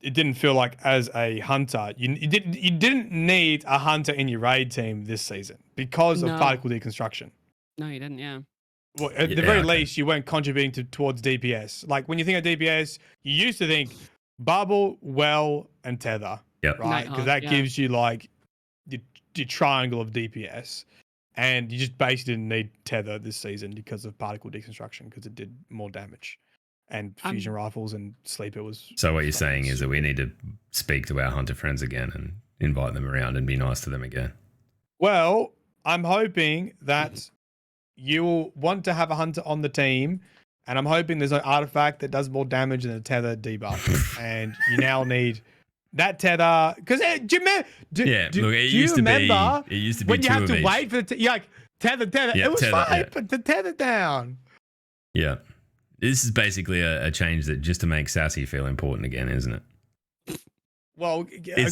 it didn't feel like as a hunter, you didn't need a hunter in your raid team this season because of particle deconstruction. No, you didn't. Yeah. Well, at the very least, you weren't contributing towards DPS. Like when you think of DPS, you used to think bubble, well, and tether. Yep. Right, because that gives you like your triangle of DPS, and you just basically didn't need tether this season because of particle deconstruction because it did more damage. And fusion rifles and sleeper was. So what you're saying is that we need to speak to our hunter friends again and invite them around and be nice to them again. Well, I'm hoping that you'll want to have a hunter on the team, and I'm hoping there's an artifact that does more damage than a tether debuff, and you now need that tether because do you remember it used to be when you have to each. wait for you're like tether. Yeah, it was tether, fine, but the tether down. Yeah. This is basically a change that just to make Sassy feel important again, isn't it? Well,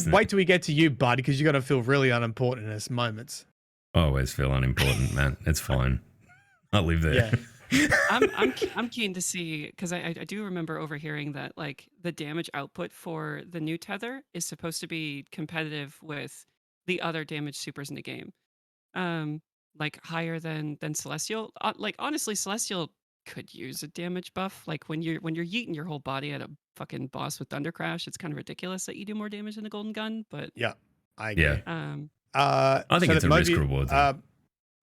wait till we get to you, bud, because you're going to feel really unimportant in this moments. I always feel unimportant, man. It's fine. I live there. Yeah. I'm keen to see because I do remember overhearing that like the damage output for the new tether is supposed to be competitive with the other damage supers in the game, like higher than Celestial. Like honestly, Celestial could use a damage buff. Like when you're yeeting your whole body at a fucking boss with Thunder Crash, it's kind of ridiculous that you do more damage than the Golden Gun. But yeah, I agree. I think it's a risk reward.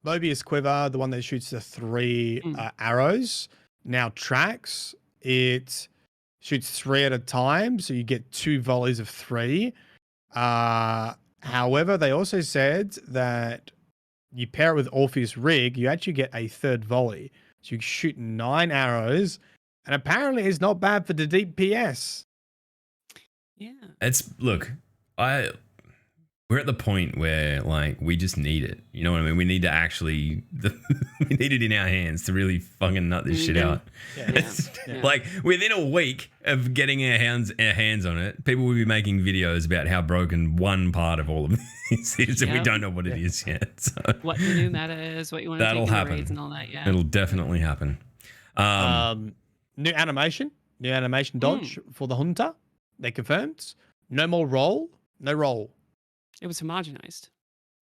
Mobius Quiver, the one that shoots the 3 arrows, now tracks. It shoots 3 at a time, so you get 2 volleys of 3. However, they also said that you pair it with Orpheus Rig, you actually get a 3rd volley. So you shoot 9 arrows, and apparently it's not bad for the DPS. Yeah. We're at the point where like we just need it. You know what I mean? We need to actually we need it in our hands to really fucking nut this shit out. Yeah. Like within a week of getting our hands on it, people will be making videos about how broken one part of all of this is, and we don't know what it is yet. So what the new meta is, what you want to take in the raids and all that. Yeah, it'll definitely happen. New animation dodge for the hunter. They confirmed. No more roll. No roll. It was homogenized.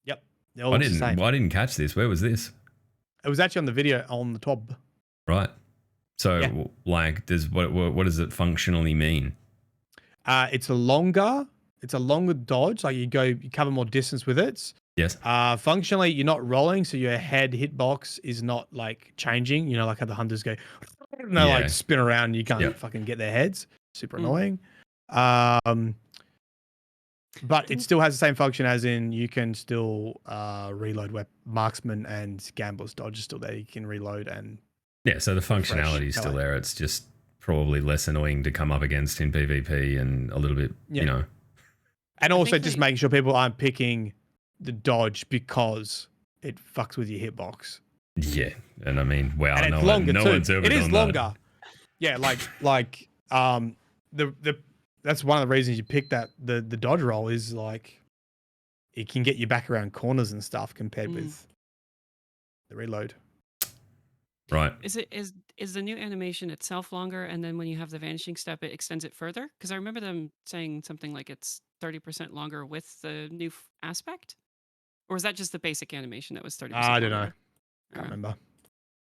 Yep. I didn't catch this. Where was this? It was actually on the video on the top. Right. So, like, what does it functionally mean? It's a longer dodge. Like you cover more distance with it. Yes. Functionally, you're not rolling, so your head hitbox is not like changing. You know, like how the hunters go, like spin around. And you can't fucking get their heads. Super annoying. But it still has the same function as in you can still reload marksman and gambler's dodge is still there. You can reload and Yeah, so the functionality is still color. there. It's just probably less annoying to come up against in PvP and a little bit, Yeah. you know. And also think just they- making sure people aren't picking the dodge because it fucks with your hitbox. Yeah, and I mean, wow, And it's no longer no too. one's ever It is done longer. Yeah, like the that's one of the reasons you pick that the dodge roll is like it can get you back around corners and stuff compared with the reload. that. Right. Is the new animation itself longer, and then when you have the vanishing step, it extends it further? Because I remember them saying something like it's 30% longer with the new aspect, or was that just the basic animation that was 30% I don't know. longer? Can't Uh, remember.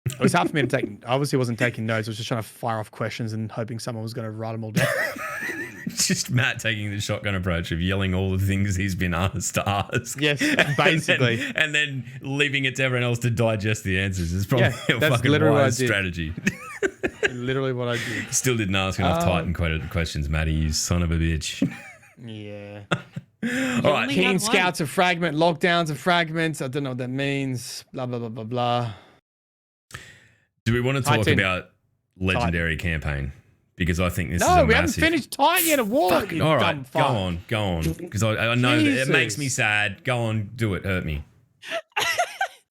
It was hard for me to take. I obviously wasn't taking notes. I was just trying to fire off questions and hoping someone was going to write them all down. It's just Matt taking the shotgun approach of yelling all the things he's been asked to ask. Yes, basically. And then leaving it to everyone else to digest the answers. It's probably a that's fucking literally what I wise did. strategy. Literally what I did. Still didn't ask enough Titan questions, Matty, you son of a bitch. Yeah. All right. only Keen had one. scouts of fragment, lockdowns of fragments. I don't know what that means. Blah blah blah blah blah. Do we want to talk Titan. about legendary campaign? Because I think this is No, a we haven't massive... finished Titan yet. A Warlock. Fuck, You all dumb right, fuck. go on. Because I know that it makes me Jesus. sad. Go on, do it. Hurt me.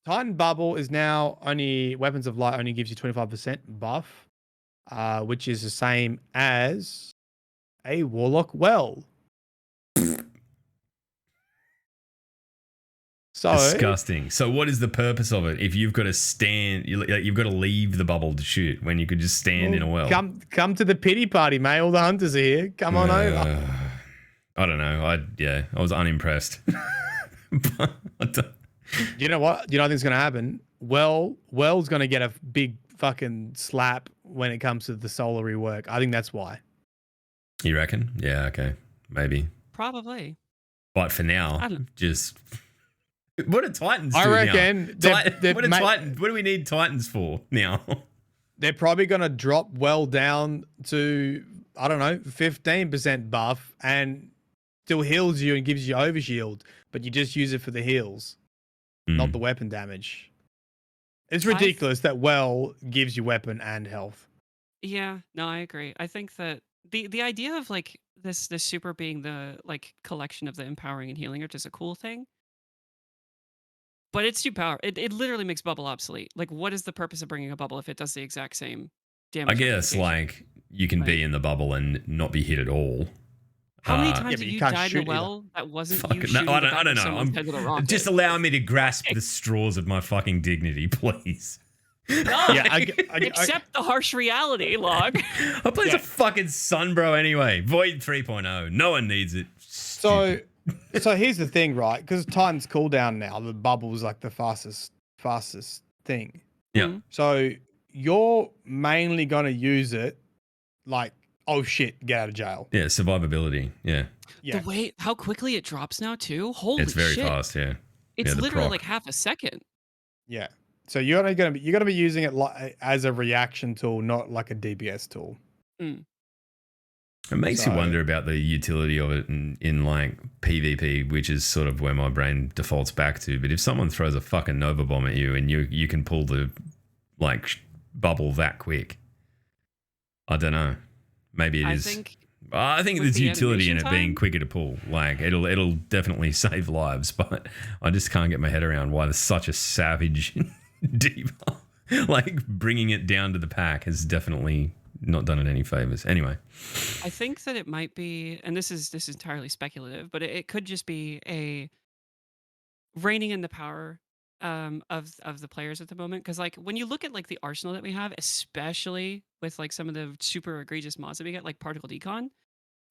Titan bubble is now only weapons of light only gives you 25% buff, which is the same as a Warlock well. So Disgusting. So what is the purpose of it if you've got to stand, you've got to leave the bubble to shoot when you could just stand in a well? Come to the pity party, mate. All the hunters are here. Come on over. I don't know. I was unimpressed. You know what? You know what I think is going to happen? Well's going to get a big fucking slap when it comes to the solar rework. I think that's why. You reckon? Yeah, okay. Maybe. Probably. But for I now, don't- just... What are Titans I do reckon now? What do we need Titans for now? They're probably going to drop well down to, I don't know, 15% buff and still heals you and gives you overshield, but you just use it for the heals, not the weapon damage. It's ridiculous that well gives you weapon and health. Yeah, no, I agree. I think that the idea of like this super being the like collection of the empowering and healing are just a cool thing. But it's too powerful. It literally makes bubble obsolete. Like, what is the purpose of bringing a bubble if it does the exact same damage? I guess, multiplication? like, you can be in the bubble and not be hit at all. How many Yeah, times but have you you can't died in shoot a either. well that wasn't Fuck you it. shooting No, I the don't back of know. someone's head with a rocket? Just allow me to grasp the straws of my fucking dignity, please. No, Yeah, accept the harsh reality, Log. I play Yeah. a fucking sun, bro, anyway. Void 3.0. No one needs it. So here's the thing, right? Because Titan's cooldown now, the bubble's like the fastest thing. Yeah. So you're mainly gonna use it like, oh shit, get out of jail. Yeah, survivability. Yeah. Yeah. The way how quickly it drops now too. Holy It's very shit. fast, yeah. It's Yeah, the literally proc. like half a second. Yeah. So you're gonna be using it like as a reaction tool, not like a DPS tool. It makes you So- wonder about the utility of it in like PvP, which is sort of where my brain defaults back to. But if someone throws a fucking Nova Bomb at you and you can pull the like bubble that quick, I don't know. Maybe it I is. think I think with there's the utility in it animation being time- quicker to pull. Like it'll definitely save lives, but I just can't get my head around why there's such a savage diva. Like bringing it down to the pack has definitely not done it any favors. Anyway, I think that it might be, and this is entirely speculative, but it could just be a reining in the power of the players at the moment. Because like when you look at like the arsenal that we have, especially with like some of the super egregious mods that we get, like particle decon,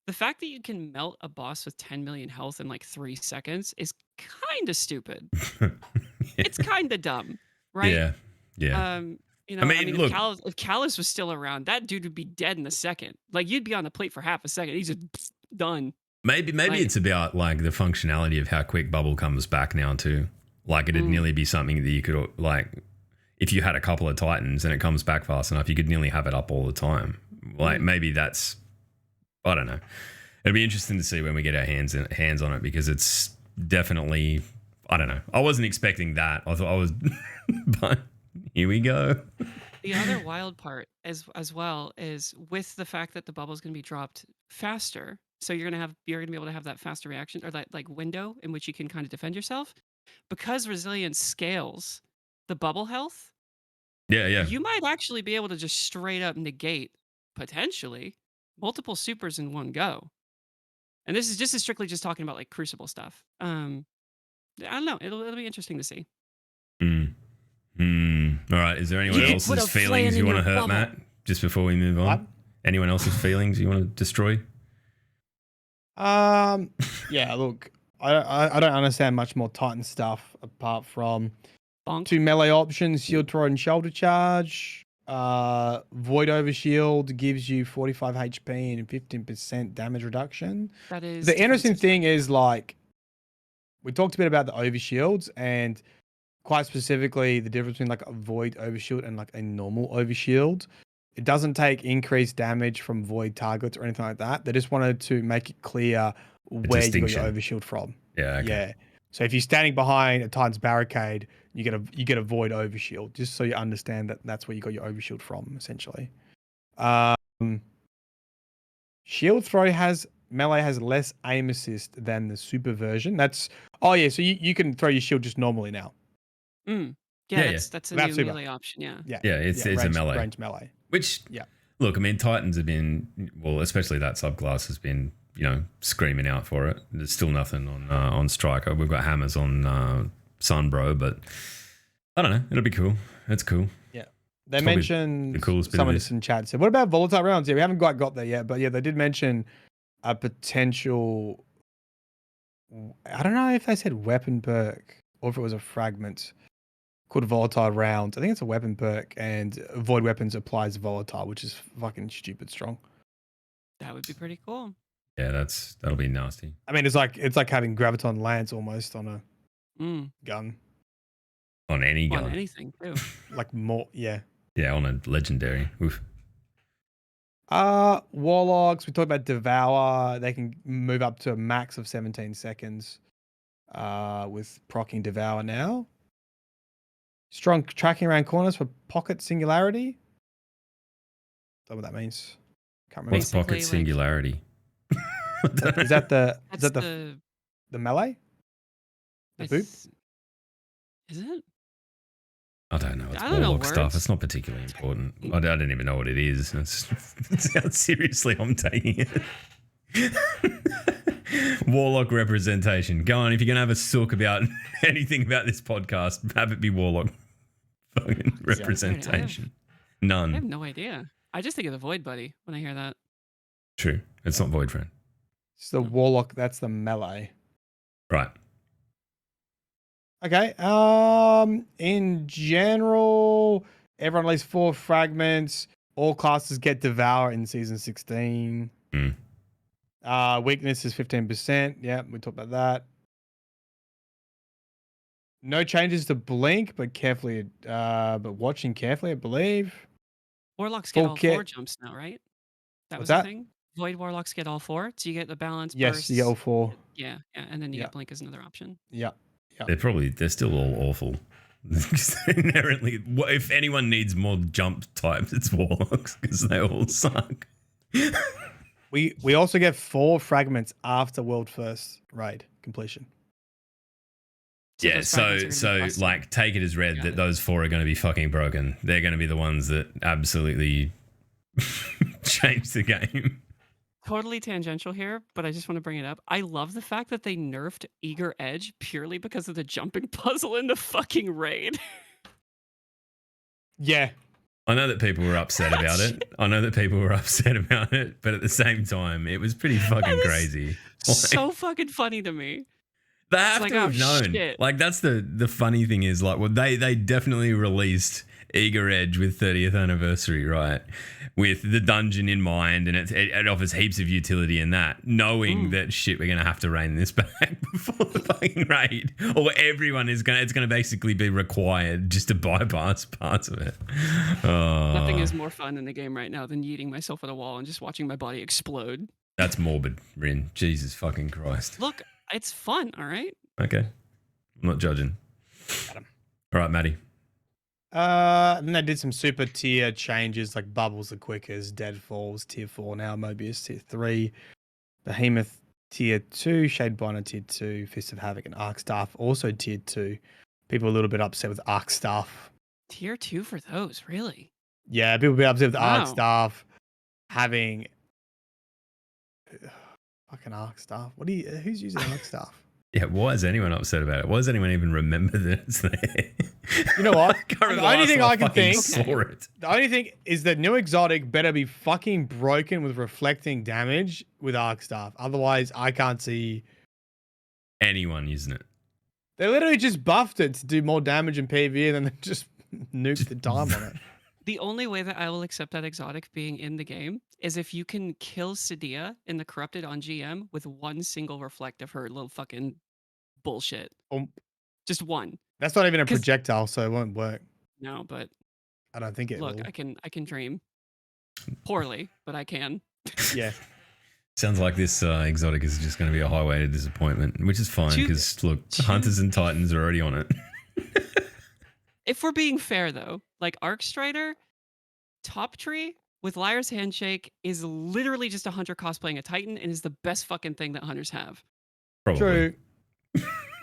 the fact that you can melt a boss with 10 million health in like 3 seconds is kind of stupid. It's kind of dumb, right? yeah, yeah. You know, I mean, look- if Callus was still around, that dude would be dead in a second. Like you'd be on the plate for half a second. He's just done. Maybe Like- it's about like the functionality of how quick bubble comes back now too. Like it'd nearly be something that you could like, if you had a couple of Titans and it comes back fast enough, you could nearly have it up all the time. Like maybe that's, I don't know. It'd be interesting to see when we get our hands on it because it's definitely, I don't know. I wasn't expecting that. I thought I was, but here we go. The other wild part as well is with the fact that the bubble is going to be dropped faster. So you're gonna be able to have that faster reaction or that like window in which you can kind of defend yourself. Because resilience scales the bubble health, Yeah. you might actually be able to just straight up negate potentially multiple supers in one go. And this is strictly just talking about like crucible stuff. I don't know. It'll be interesting to see. All right. Is there anyone You could put else's a flan feelings in you want to your hurt, bubble. Matt? Just before we move on. What? Anyone else's feelings you want to destroy? Yeah, look, I don't understand much more Titan stuff apart from Bonk. 2 melee options, shield throw and shoulder charge. Void overshield gives you 45 HP and 15% damage reduction. That is The interesting defensive thing is like we talked a bit about the overshields and quite specifically the difference between like a void overshield and like a normal overshield. It doesn't take increased damage from void targets or anything like that. They just wanted to make it clear where you got distinction. your overshield from. Yeah. Okay. Yeah. So if you're standing behind a Titan's barricade, you get a void overshield, just so you understand that that's where you got your overshield from, essentially. Shield throw melee has less aim assist than the super version. So you can throw your shield just normally now. Yeah, Yeah, that's a That's new super. melee option. Yeah. Yeah, it's a melee. Range melee. Which, Yeah. look, I mean, Titans have been, well, especially that subclass has been, screaming out for it. There's still nothing on Striker. We've got hammers on Sunbro, but I don't know. It'll be cool. It's cool. Yeah. They Probably mentioned the coolest bit of someone this. in chat said, what about volatile rounds? Yeah, we haven't quite got there yet, but yeah, they did mention a potential. I don't know if they said weapon perk or if it was a fragment called volatile rounds. I think it's a weapon perk, and void weapons applies volatile, which is fucking stupid strong. That would be pretty cool. Yeah, that'll be nasty. I mean, it's like having graviton lance almost on a gun. On any gun. On anything too. Like more, yeah. Yeah, on a legendary. Oof. Warlocks, we talked about Devour. They can move up to a max of 17 seconds with proccing Devour now. Strong tracking around corners for pocket singularity. Don't know what that means. Can't remember. What's pocket Basically, like- singularity? Is that the That's the melee? The boot? it's- Is it? I don't know. It's I don't know Warlock stuff. words. It's not particularly important. I don't even know what it is. It's how seriously I'm taking it. Warlock representation. Go on. If you're going to have a sook about anything about this podcast, have it be Warlock fucking representation. I have None. no idea. I just think of the Void Buddy when I hear that. True. It's not Void Friend. It's the Warlock. That's the melee. Right. Okay. In general, everyone lays 4 fragments. All classes get Devour in season 16. Weakness is 15%. Yeah, we talked about that. No changes to blink, but watching carefully, I believe. Warlocks get Full all kit. 4 jumps now, right? That What's was the that? thing. Void Warlocks get all 4, so you get the balance. Yes, bursts. you get all 4. Yeah, and then you Yeah. get blink as another option. Yeah. They're still all awful. Inherently, if anyone needs more jump types, it's Warlocks because they all suck. We also get 4 fragments after world first raid completion. Yeah, those so fragments are gonna be busted. like take it as read Got that it. those 4 are going to be fucking broken. They're going to be the ones that absolutely change the game. Totally tangential here, but I just want to bring it up. I love the fact that they nerfed Eager Edge purely because of the jumping puzzle in the fucking raid. Yeah. I know that people were upset about it. But at the same time, it was pretty fucking That is crazy. So fucking funny to me. They have like, to have oh, known. shit. Like that's the funny thing is like, well, they definitely released Eager Edge with 30th anniversary, right? With the dungeon in mind, and it offers heaps of utility in that, knowing that shit, we're gonna have to rein this back before the fucking raid, or everyone it's gonna basically be required just to bypass parts of it. Nothing is more fun in the game right now than yeeting myself at a wall and just watching my body explode. That's morbid, Rin. Jesus fucking Christ. Look, it's fun, all right? Okay, I'm not judging. Got him. All right, Maddie. And they did some super tier changes like Bubbles the Quickest, Deadfalls tier 4 now, Mobius tier 3, Behemoth tier 2, Shadebinder tier 2, Fist of Havoc and Arc Staff also tier 2. People are a little bit upset with Arc Staff. Tier 2 for those, really? Yeah, people be upset with Arc Wow. Staff having fucking Arc Staff. Who's using Arc Staff? Yeah, why is anyone upset about it? Why does anyone even remember that it's there? You know what? I can't remember The only last thing time I can fucking think- saw it. The only thing is that new exotic better be fucking broken with reflecting damage with Arc Staff. Otherwise, I can't see. Anyone using it. They literally just buffed it to do more damage in PvE and then they just nuked the time on it. The only way that I will accept that exotic being in the game is if you can kill Sadia in the Corrupted on GM with one single reflect of her little fucking bullshit. Just one. That's not even a 'Cause- projectile, so it won't work. No, but I don't think it look, will. I can dream. Poorly, but I can. Yeah. Sounds like this exotic is just going to be a highway to disappointment, which is fine because, look, Hunters and Titans are already on it. If we're being fair, though, like Arcstrider, Top Tree with Liar's Handshake is literally just a Hunter cosplaying a Titan and is the best fucking thing that Hunters have. Probably. True.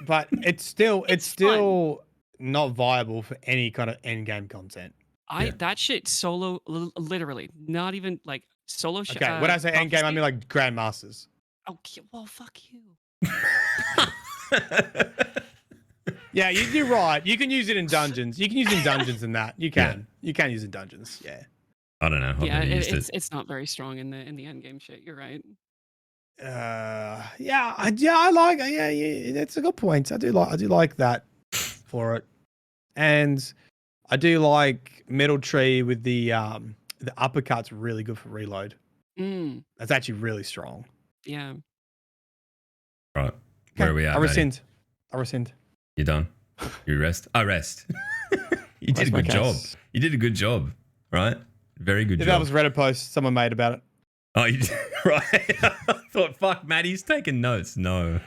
But it's still fun. not viable for any kind of end game content. That shit solo, literally, not even like solo. Okay, when I say end game, I mean like Grandmasters. Oh, well, fuck you. Yeah, you're right. You can use it in dungeons. You can use it in dungeons and that. You can. You can use it in dungeons. Yeah. I don't know. I've Yeah, never used it. it's not very strong in the end game shit. You're right. I like. Yeah. That's a good point. I do like that for it, and I do like Middle Tree with the uppercut's really good for reload. That's actually really strong. Yeah. Right. Where are we at? I rescind. You done? You rest? I rest. You did a good job. You did a good job, right? Very good job. That was a Reddit post someone made about it. Oh, you did, right. I thought, fuck, Maddie's taking notes. No.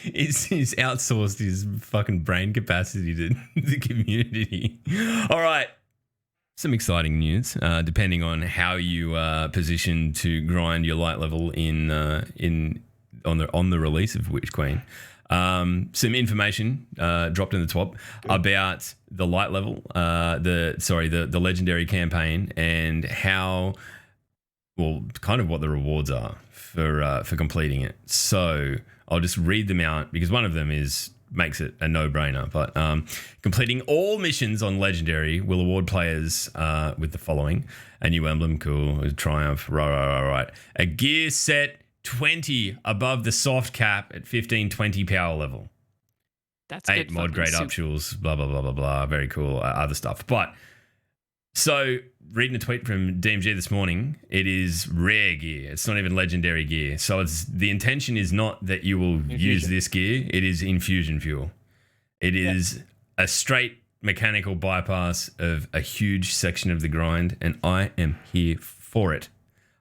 He's outsourced his fucking brain capacity to the community. All right. Some exciting news, depending on how you position to grind your light level on the release of Witch Queen. Some information dropped in the top about the light level, the legendary campaign, and kind of what the rewards are for completing it. So I'll just read them out because one of them makes it a no-brainer. But completing all missions on Legendary will award players with the following: a new emblem, cool, a triumph, right. A gear set 20 above the soft cap at 15-20 power level. That's 8 mod grade upshulls, blah, blah, blah, blah, blah. Very cool. Other stuff. But so reading a tweet from DMG this morning, it is rare gear. It's not even legendary gear. So the intention is not that you will use this gear. It is infusion fuel. It is a straight mechanical bypass of a huge section of the grind, and I am here for it.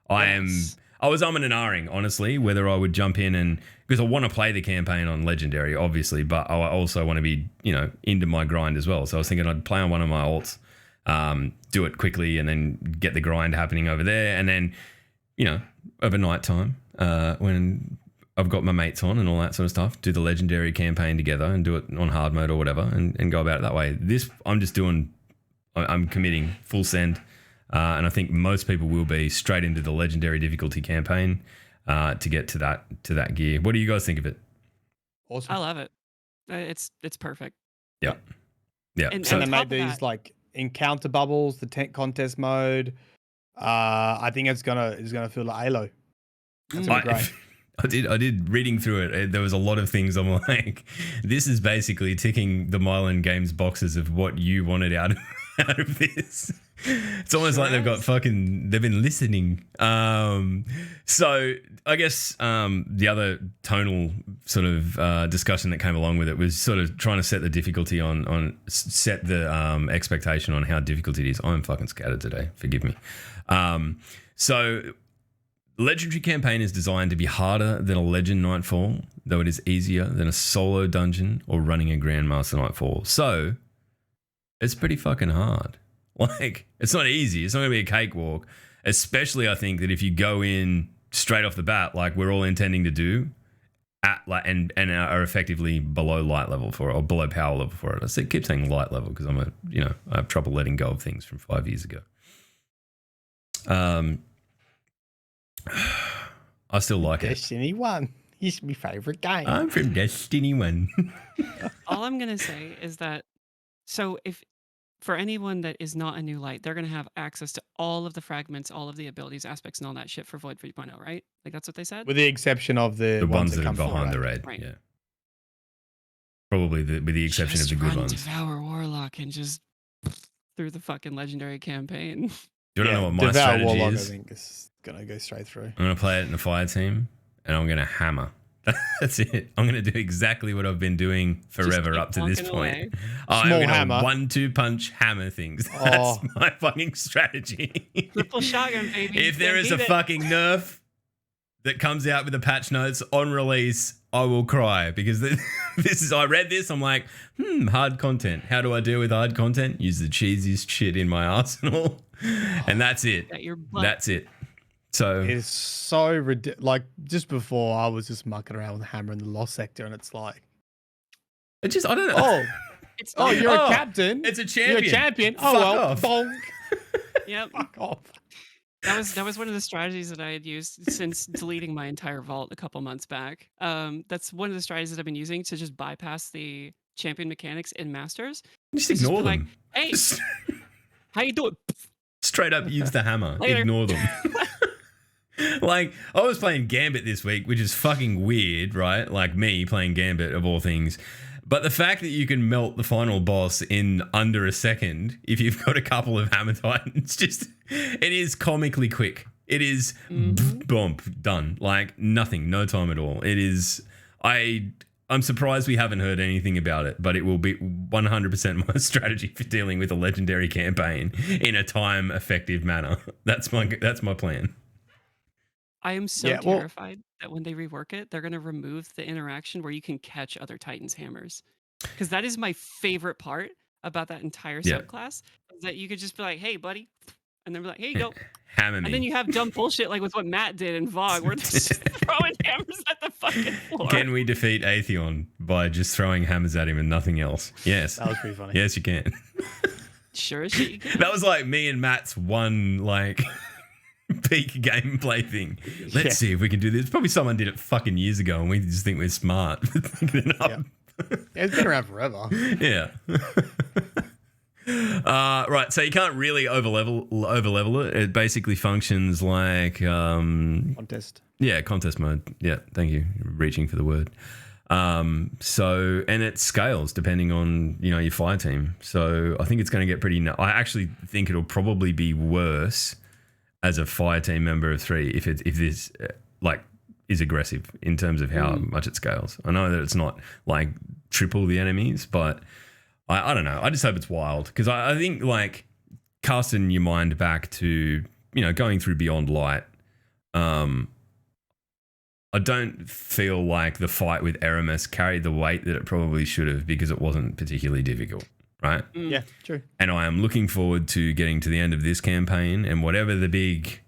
I was umming and ahhing, honestly, whether I would jump in because I want to play the campaign on Legendary, obviously, but I also want to be, into my grind as well. So I was thinking I'd play on one of my alts, do it quickly, and then get the grind happening over there. And then, over night time, when I've got my mates on and all that sort of stuff, do the Legendary campaign together and do it on hard mode or whatever and go about it that way. This, I'm committing full send. And I think most people will be straight into the Legendary difficulty campaign to get to that gear. What do you guys think of it? Awesome. I love it. It's perfect. Yeah. And So they on made top of these that- like encounter bubbles, the tank contest mode. I think it's gonna feel like Halo. That's gonna be great. I did reading through it. There was a lot of things I'm like, this is basically ticking the Mylan Games boxes of what you wanted out of this. It's almost like they've been listening. So I guess the other tonal sort of discussion that came along with it was sort of trying to set the difficulty set the expectation on how difficult it is. I'm fucking scattered today. Forgive me. So The legendary campaign is designed to be harder than a legend nightfall, though it is easier than a solo dungeon or running a grandmaster nightfall. So it's pretty fucking hard. Like, it's not easy. It's not going to be a cakewalk, especially I think that if you go in straight off the bat, like we're all intending to do, at like and are effectively below light level for it, or below power level for it. I keep saying light level because I have trouble letting go of things from 5 years ago. I still like Destiny 1. It's my favorite game. I'm from Destiny 1. All I'm gonna say is that if for anyone that is not a new light, they're gonna have access to all of the fragments, all of the abilities, aspects, and all that shit for Void 3.0, right? Like that's what they said. With the exception of the ones that are come behind the raid, Right. yeah. Probably with the exception of the good ones. Devour Warlock and just through the fucking legendary campaign. You don't know what my Devour strategy Warlock, is? I think is gonna go straight through. I'm going to play it in the fire team, and I'm going to hammer. That's it. I'm going to do exactly what I've been doing forever keep up to this walking point. away. I'm Small going hammer. to 1-2 punch hammer things. That's my fucking strategy. Triple shotgun, baby. If there is a fucking nerf that comes out with the patch notes on release, I will cry because I read this. I'm like, hard content. How do I deal with hard content? Use the cheesiest shit in my arsenal. And that's it. That's it. So It's so ridiculous. Like just before, I was just mucking around with the hammer in the lost sector, and it's like, I don't know. You're a captain. It's a champion. You're a champion. Fuck Oh well, off. bonk. Yep. Fuck off. That was one of the strategies that I had used since deleting my entire vault a couple months back. That's one of the strategies that I've been using to just bypass the champion mechanics in Masters. Just ignore them. Like, hey, how you doing? Straight up use the hammer. Later. Ignore them. Like, I was playing Gambit this week, which is fucking weird, right? Like me playing Gambit of all things. But the fact that you can melt the final boss in under a second if you've got a couple of hammer titans, it is comically quick. It is boom, done. Like nothing, no time at all. It is, I'm surprised we haven't heard anything about it, but it will be 100% my strategy for dealing with a legendary campaign in a time effective manner. That's my plan. I am so terrified that when they rework it, they're going to remove the interaction where you can catch other Titans' hammers. Because that is my favorite part about that entire subclass, is that you could just be like, hey, buddy. And then be like, here you go. Hammer me. And then you have dumb bullshit like with what Matt did in VOG, where they're just throwing hammers at the fucking floor. Can we defeat Atheon by just throwing hammers at him and nothing else? Yes. That was pretty funny. Yes, you can. Sure as shit you can. That was like me and Matt's one, like... peak gameplay thing. Let's see if we can do this. Probably someone did it fucking years ago and we just think we're smart. It's been around forever. Yeah. Right, so you can't really overlevel it. It basically functions like Contest. Yeah, contest mode. Yeah, thank you. Reaching for the word. And it scales depending on, your fire team. So I think it's going to get pretty I actually think it'll probably be worse as a fire team member of 3 if this is aggressive in terms of how much it scales. I know that it's not like triple the enemies, but I don't know. I just hope it's wild because I think like casting your mind back to, going through Beyond Light, I don't feel like the fight with Eramis carried the weight that it probably should have because it wasn't particularly difficult. Right? Yeah, true. And I am looking forward to getting to the end of this campaign and whatever the big,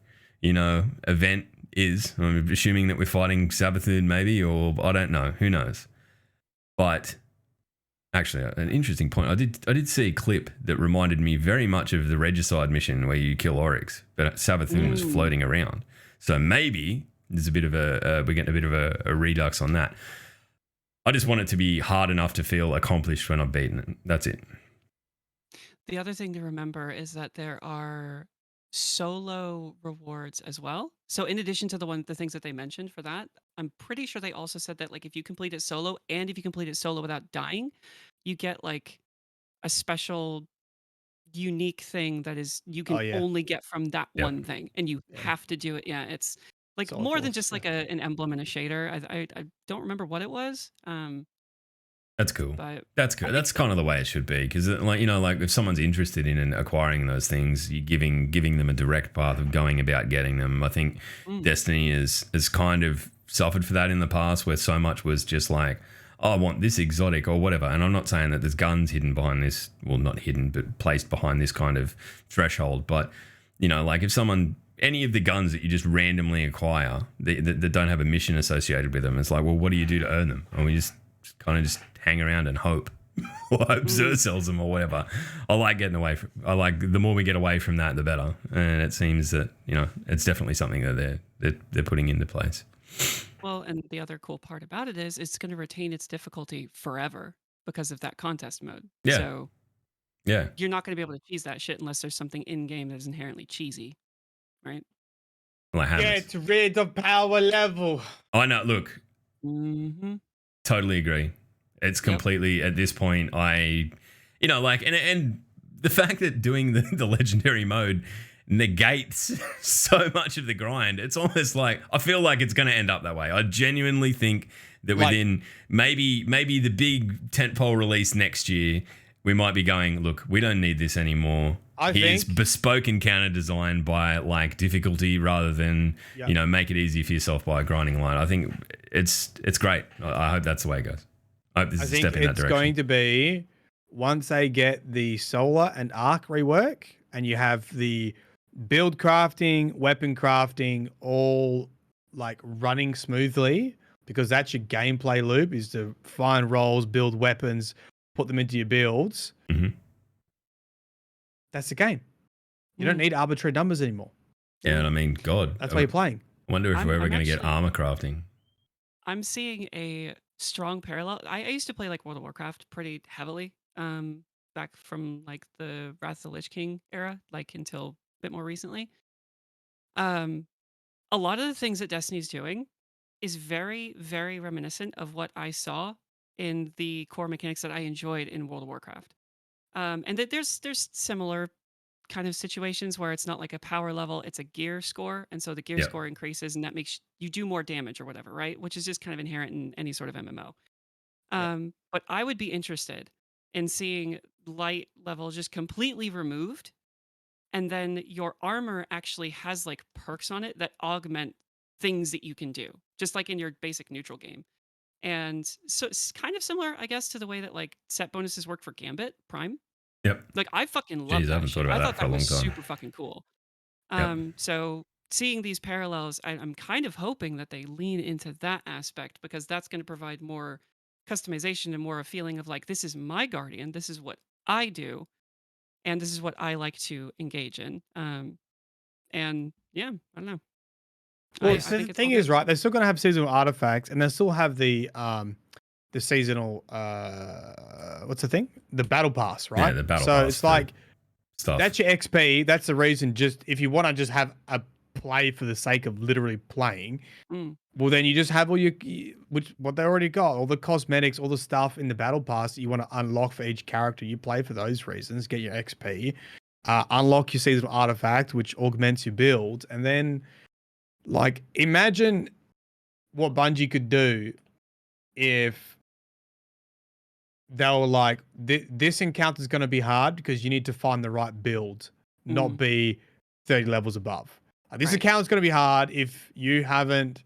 event is. I'm assuming that we're fighting Sabathun maybe, or I don't know. Who knows? But actually, an interesting point. I did see a clip that reminded me very much of the Regicide mission where you kill Oryx, but Sabathun was floating around. So maybe there's a bit of we're getting a bit of a redux on that. I just want it to be hard enough to feel accomplished when I've beaten it. That's it. The other thing to remember is that there are solo rewards as well. So in addition to the things that they mentioned for that, I'm pretty sure they also said that like if you complete it solo and if you complete it solo without dying, you get like a special unique thing that is you can only get from that one thing and you have to do it. Yeah, it's like more than just like an emblem and a shader. I don't remember what it was. That's cool. But That's good. That's kind of the way it should be, because like if someone's interested in acquiring those things, you're giving them a direct path of going about getting them. I think Destiny has kind of suffered for that in the past, where so much was just like, oh, I want this exotic or whatever. And I'm not saying that there's guns hidden behind this, well, not hidden, but placed behind this kind of threshold. But like if any of the guns that you just randomly acquire that don't have a mission associated with them, it's like, well, what do you do to earn them? And we just kind of hang around and hope, or hope Xur sells them or whatever. I like getting away from. I like the more we get away from that, the better. And it seems that it's definitely something that they're putting into place. well, and the other cool part about it is it's going to retain its difficulty forever because of that contest mode. Yeah. So Yeah, you're not going to be able to cheese that shit unless there's something in game that is inherently cheesy, right? like hammers. Get rid of power level. I know. Look, Mm-hmm. totally agree. It's completely at this point. And the fact that doing the legendary mode negates so much of the grind. It's almost like I feel like it's going to end up that way. I genuinely think that within maybe the big tentpole release next year, we might be going, look, we don't need this anymore. Here's bespoke encounter design by like difficulty rather than make it easy for yourself by grinding line. I think it's great. I hope that's the way it goes. I hope this is a step in that direction. It's going to be once they get the solar and arc rework, and you have the build crafting, weapon crafting, all like running smoothly, because that's your gameplay loop, is to find roles, build weapons, put them into your builds. Mm-hmm. That's the game. You don't need arbitrary numbers anymore. Yeah, I mean, God. That's why you're playing. I wonder if we're ever going to get armor crafting. I'm seeing a strong parallel. I used to play like World of Warcraft pretty heavily, back from like the Wrath of the Lich King era, like until a bit more recently. A lot of the things that Destiny's doing is very, very reminiscent of what I saw in the core mechanics that I enjoyed in World of Warcraft. And that there's similar kind of situations where it's not like a power level, it's a gear score, and so the gear score increases, and that makes you do more damage or whatever, right? Which is just kind of inherent in any sort of MMO. But I would be interested in seeing light level just completely removed, and then your armor actually has like perks on it that augment things that you can do, just like in your basic neutral game. And so it's kind of similar, I guess, to the way that like set bonuses work for Gambit Prime. Yep. Like I fucking love Jeez, I that haven't shit. thought about I that thought for a that long was time. super fucking cool. So seeing these parallels, I'm kind of hoping that they lean into that aspect, because that's going to provide more customization and more a feeling of like, this is my guardian, this is what I do, and this is what I like to engage in. And yeah, I don't know. Well, so the thing is, right, they're still going to have seasonal artifacts, and they still have the seasonal what's the thing? The battle pass, right? Yeah, the battle pass. So it's like stuff. That's your XP. That's the reason. Just if you want to just have a play for the sake of literally playing, well, then you just have all what they already got, all the cosmetics, all the stuff in the battle pass that you want to unlock for each character. You play for those reasons, get your XP, unlock your seasonal artifact, which augments your build, and then like imagine what Bungie could do if they were like, this encounter is going to be hard because you need to find the right build, not be 30 levels above. This account is going to be hard if you haven't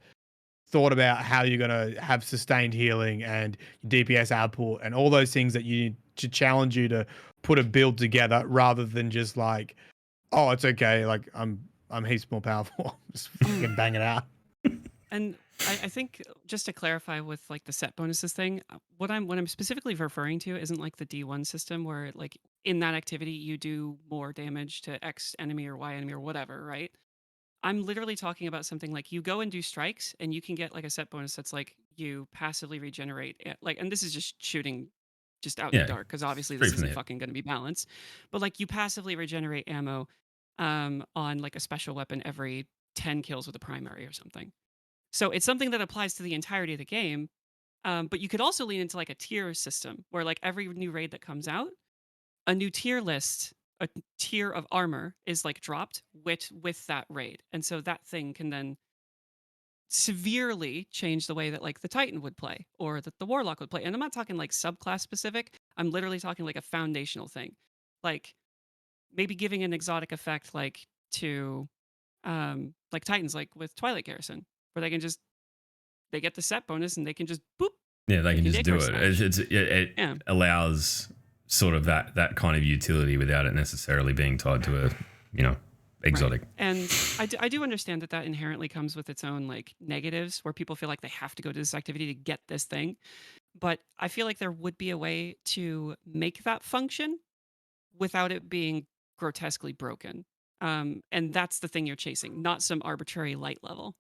thought about how you're going to have sustained healing and DPS output and all those things that you need to challenge you to put a build together, rather than just like, oh, it's okay, like I'm heaps more powerful. Just fucking bang it out. And I think just to clarify with like the set bonuses thing, what I'm specifically referring to isn't like the D1 system where like in that activity you do more damage to X enemy or Y enemy or whatever, right? I'm literally talking about something like you go and do strikes and you can get like a set bonus that's like you passively regenerate like, and this is just shooting just out in the dark because obviously this isn't fucking going to be balanced, but like you passively regenerate ammo on like a special weapon every 10 kills with a primary or something. So it's something that applies to the entirety of the game. But you could also lean into like a tier system where like every new raid that comes out, a new tier list, a tier of armor is like dropped with that raid. And so that thing can then severely change the way that like the Titan would play or that the Warlock would play. And I'm not talking like subclass specific. I'm literally talking like a foundational thing. Like maybe giving an exotic effect like to like Titans, like with Twilight Garrison, where they get the set bonus and they can just boop. Yeah, they can just do Smash. it. It allows sort of that kind of utility without it necessarily being tied to a, exotic. Right. And I do understand that inherently comes with its own like negatives where people feel like they have to go to this activity to get this thing. But I feel like there would be a way to make that function without it being grotesquely broken. And that's the thing you're chasing, not some arbitrary light level.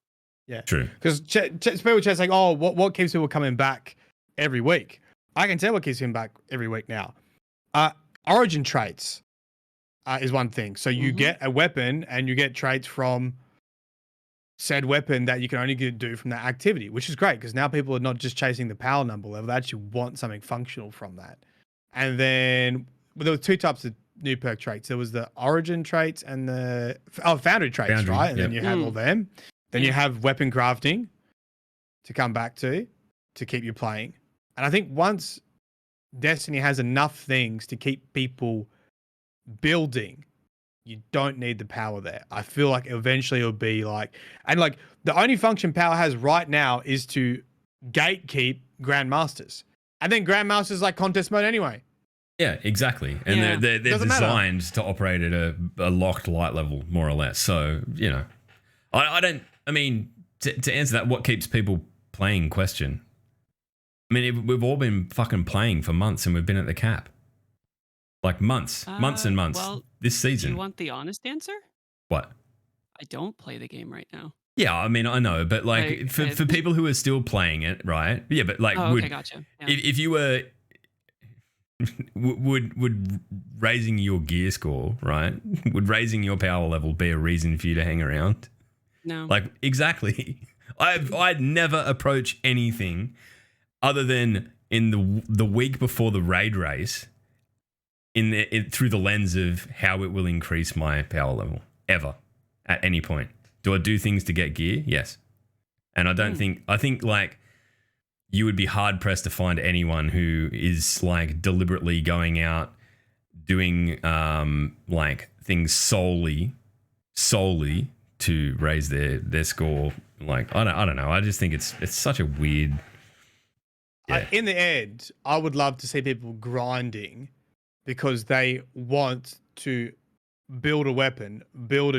Yeah, True. Because people chat saying, "Oh, what keeps people coming back every week?" I can tell what keeps him back every week now. Origin traits is one thing. So you get a weapon and you get traits from said weapon that you can only do from that activity, which is great because now people are not just chasing the power number level; they actually want something functional from that. And then there were two types of new perk traits. There was the origin traits and the foundry traits, right? And then you have all them. Then you have weapon crafting to come back to keep you playing. And I think once Destiny has enough things to keep people building, you don't need the power there. I feel like eventually it'll be like, and like the only function power has right now is to gatekeep Grandmasters. And then Grandmasters like contest mode anyway. Yeah, exactly. And they're designed to operate at a locked light level, more or less. So, I mean, to answer that, what keeps people playing question? I mean, we've all been fucking playing for months and we've been at the cap. Like months and months this season. Do you want the honest answer? What? I don't play the game right now. Yeah, I mean, I know, but like for people who are still playing it, right? Yeah, but like, okay, gotcha. Yeah. If you were, would raising your gear score, right? Would raising your power level be a reason for you to hang around? No. Like, exactly. I'd never approach anything other than in the week before the raid race through the lens of how it will increase my power level ever at any point. Do I do things to get gear? Yes. And I don't I think like you would be hard pressed to find anyone who is like deliberately going out doing like things solely to raise their score. Like I don't know. I just think it's such a weird. Yeah. In the end, I would love to see people grinding because they want to build a weapon, build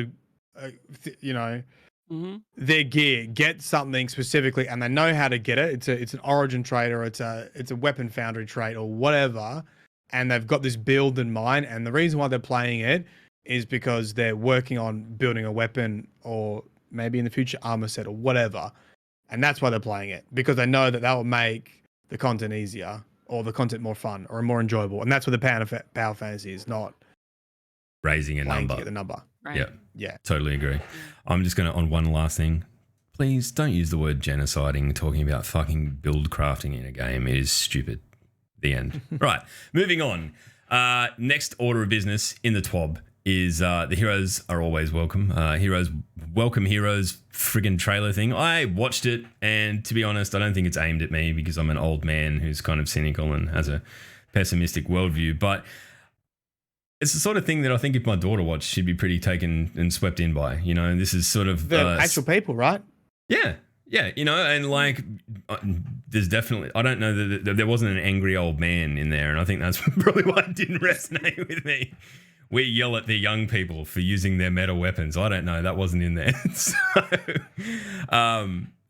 their gear, get something specifically, and they know how to get it. It's an origin trait or it's a weapon foundry trait or whatever, and they've got this build in mind. And the reason why they're playing it is because they're working on building a weapon or maybe in the future armor set or whatever, and that's why they're playing it, because they know that will make the content easier or the content more fun or more enjoyable. And that's what the power fantasy is, not raising a number. To get the number. Right. Yeah, totally agree. I'm just going to, on one last thing, please don't use the word genociding talking about fucking build crafting in a game. It is stupid. The end. Right, moving on. Next order of business in the TWAB is the heroes are always welcome. Welcome heroes friggin' trailer thing. I watched it, and to be honest, I don't think it's aimed at me because I'm an old man who's kind of cynical and has a pessimistic worldview. But it's the sort of thing that I think if my daughter watched, she'd be pretty taken and swept in by. You know, this is sort of the actual people, right? Yeah. Yeah, and like, there's definitely, I don't know that there wasn't an angry old man in there, and I think that's probably why it didn't resonate with me. We yell at the young people for using their metal weapons. I don't know, that wasn't in there. So,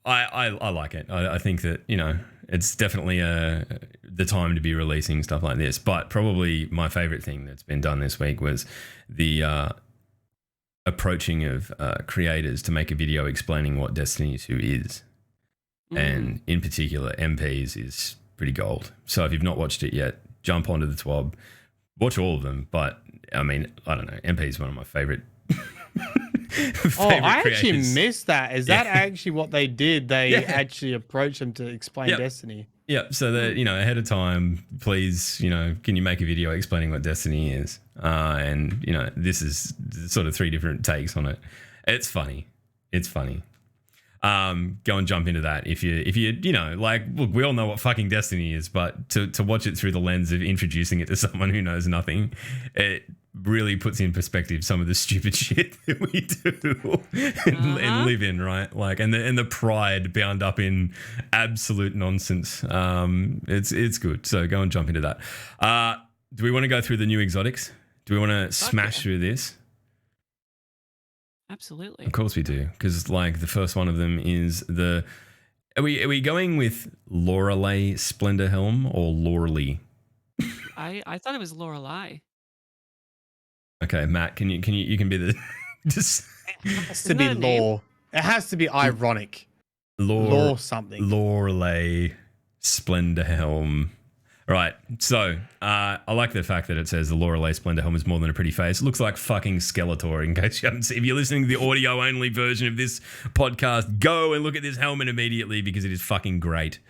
I like it. I think that, it's definitely the time to be releasing stuff like this. But probably my favorite thing that's been done this week was the approaching of creators to make a video explaining what Destiny 2 is. And in particular, MPs is pretty gold. So if you've not watched it yet, jump onto the TWAB. Watch all of them. But, I mean, I don't know. MP is one of my favorite I actually missed that. Is that actually what they did? They actually approached them to explain Destiny. Yeah, so that, ahead of time, please, can you make a video explaining what Destiny is? And, this is sort of 3 different takes on it. It's funny. Go and jump into that if you like. Look, we all know what fucking Destiny is, but to watch it through the lens of introducing it to someone who knows nothing, it really puts in perspective some of the stupid shit that we do and live in, right? Like, and the pride bound up in absolute nonsense. It's good. So go and jump into that. Do we want to go through the new exotics? Do we want to smash through this? Absolutely. Of course we do, because like the first one of them is the. Are we going with Lorelei Splendor Helm or Lorelei? I thought it was Lorelei. Okay, Matt, you can be the. Just It has to be lore. It has to be ironic. Lore something. Lorelei Splendor Helm. Right, so I like the fact that it says the Lorelei Splendor Helm is more than a pretty face. It looks like fucking Skeletor, in case you haven't seen. If you're listening to the audio-only version of this podcast, go and look at this helmet immediately because it is fucking great.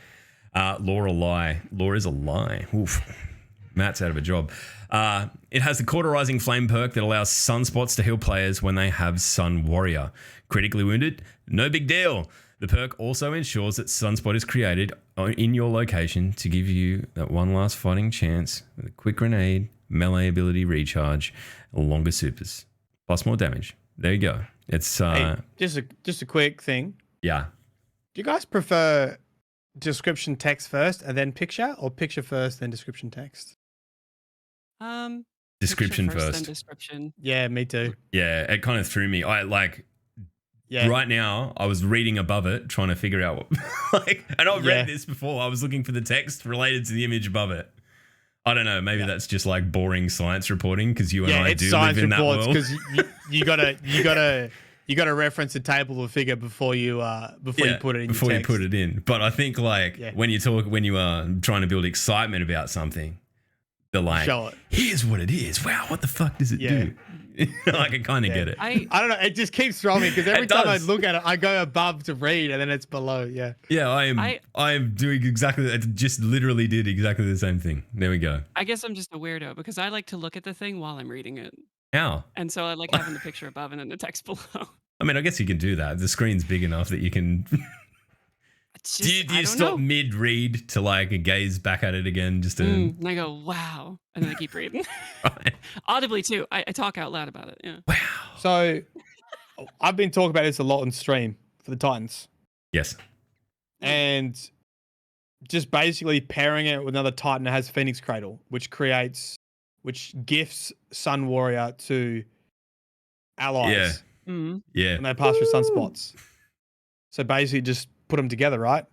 Lorelei. Lore is a lie. Oof. Matt's out of a job. It has the Cauterizing Flame perk that allows sunspots to heal players when they have Sun Warrior. Critically wounded? No big deal. The perk also ensures that Sunspot is created in your location to give you that one last fighting chance with a quick grenade, melee ability recharge, longer supers, plus more damage. There you go. It's hey, just a quick thing. Yeah. Do you guys prefer description text first and then picture, or picture first then description text? Description picture first. Then description. Yeah, me too. Yeah, it kind of threw me. Yeah. Right now, I was reading above it, trying to figure out what, and I've read this before. I was looking for the text related to the image above it. I don't know. Maybe that's just like boring science reporting because you and I do live in that world. Because you gotta reference a table or figure before you put it in. Before your you text. put it in. But I think when you are trying to build excitement about something, they're like, show it. Here's what it is. Wow, what the fuck does it do? I can kind of get it. I don't know. It just keeps throwing me because every time I look at it, I go above to read and then it's below. Yeah. Yeah, I am doing exactly. I just literally did exactly the same thing. There we go. I guess I'm just a weirdo because I like to look at the thing while I'm reading it. How? And so I like having the picture above and then the text below. I mean, I guess you can do that. The screen's big enough that you can. Just, do you stop mid-read to like gaze back at it again? Just to... and I go, wow. And then I keep reading. Right. Audibly too. I talk out loud about it. Yeah. Wow. So I've been talking about this a lot on stream for the Titans. Yes. And just basically pairing it with another Titan that has Phoenix Cradle, which gifts Sun Warrior to allies. Yeah. Mm-hmm. Yeah. When they pass through sunspots. So basically just put them together, right?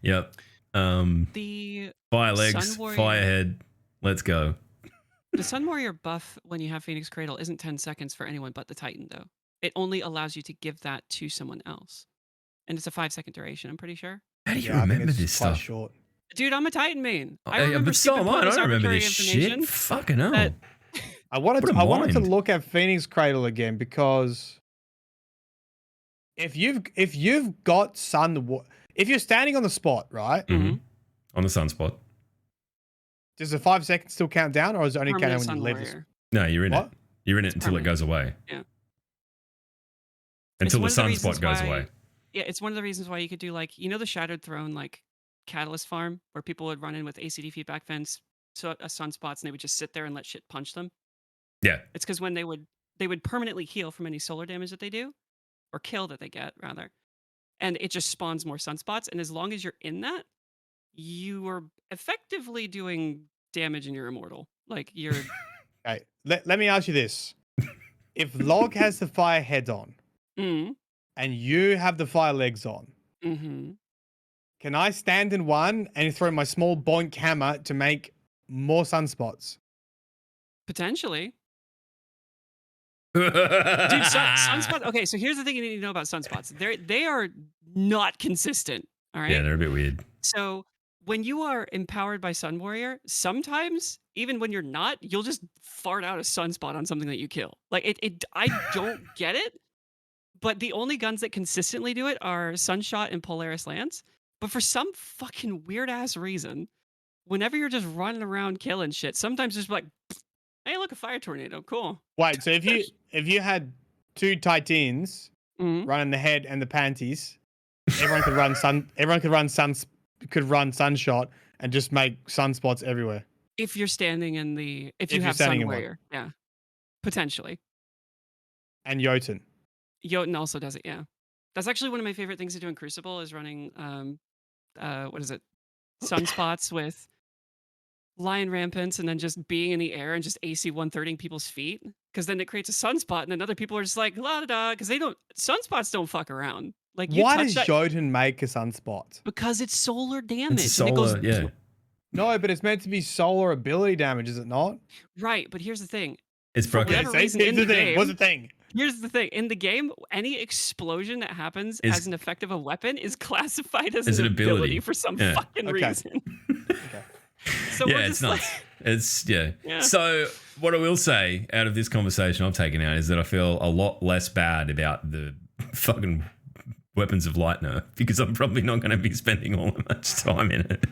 Yep. The fire legs, fire head. Let's go. The Sun Warrior buff when you have Phoenix Cradle isn't 10 seconds for anyone but the Titan, though. It only allows you to give that to someone else. And it's a 5-second duration, I'm pretty sure. How do you remember this stuff? Short. Dude, I'm a Titan main. I remember but so am I. I don't remember this shit. Fucking hell. I wanted to look at Phoenix Cradle again because if you've got if you're standing on the spot, right? Mm-hmm. On the sunspot. Does the 5 seconds still count down, or is it only count down when you leave this? No, you're in What? it. You're in it until it goes away. Yeah. Until the sunspot goes away. Yeah, it's one of the reasons why you could do the Shattered Throne Catalyst farm where people would run in with ACD feedback fence, sunspots, and they would just sit there and let shit punch them. Yeah. It's because when they would permanently heal from any solar damage that they do, or kill that they get rather, and it just spawns more sunspots. And as long as you're in that, you are effectively doing damage and you're immortal. Like you're. Okay, let me ask you this: if Log has the fire head on, and you have the fire legs on, can I stand in one and throw my small boink hammer to make more sunspots? Potentially. Dude, sunspots. Okay, so here's the thing you need to know about sunspots. They are not consistent. All right. Yeah, they're a bit weird. So when you are empowered by Sun Warrior, sometimes even when you're not, you'll just fart out a sunspot on something that you kill. Like I don't get it. But the only guns that consistently do it are Sunshot and Polaris Lance. But for some fucking weird ass reason, whenever you're just running around killing shit, sometimes just like, hey, look, a fire tornado, cool. Wait, so if you had two Titans running the head and the panties, everyone could run sunshot and just make sunspots everywhere. If you're standing in the, if you If you're have standing Sun in one. Warrior, yeah, potentially. And Jotun. Jotun also does it, yeah. That's actually one of my favorite things to do in Crucible is running, what is it? Sunspots with Lion Rampants and then just being in the air and just AC 130ing people's feet. Because then it creates a sunspot and then other people are just like, la da da, because sunspots don't fuck around. Like, you Why touch does that Jotun make a sunspot? because it's solar damage. It's and it goes solar, yeah. No, but it's meant to be solar ability damage, is it not? right. But here's the thing. It's For broken. whatever See, reason here's in the the thing. game, What's the thing? Here's the thing. In the game, any explosion that happens Is- as an effect of a weapon is classified as As an an ability. ability for some Yeah. fucking Okay. reason. Okay. So Yeah, we're it's just like, nuts. It's yeah. Yeah. So what I will say out of this conversation I've taken out is that I feel a lot less bad about the fucking weapons of light nerf because I'm probably not going to be spending all that much time in it.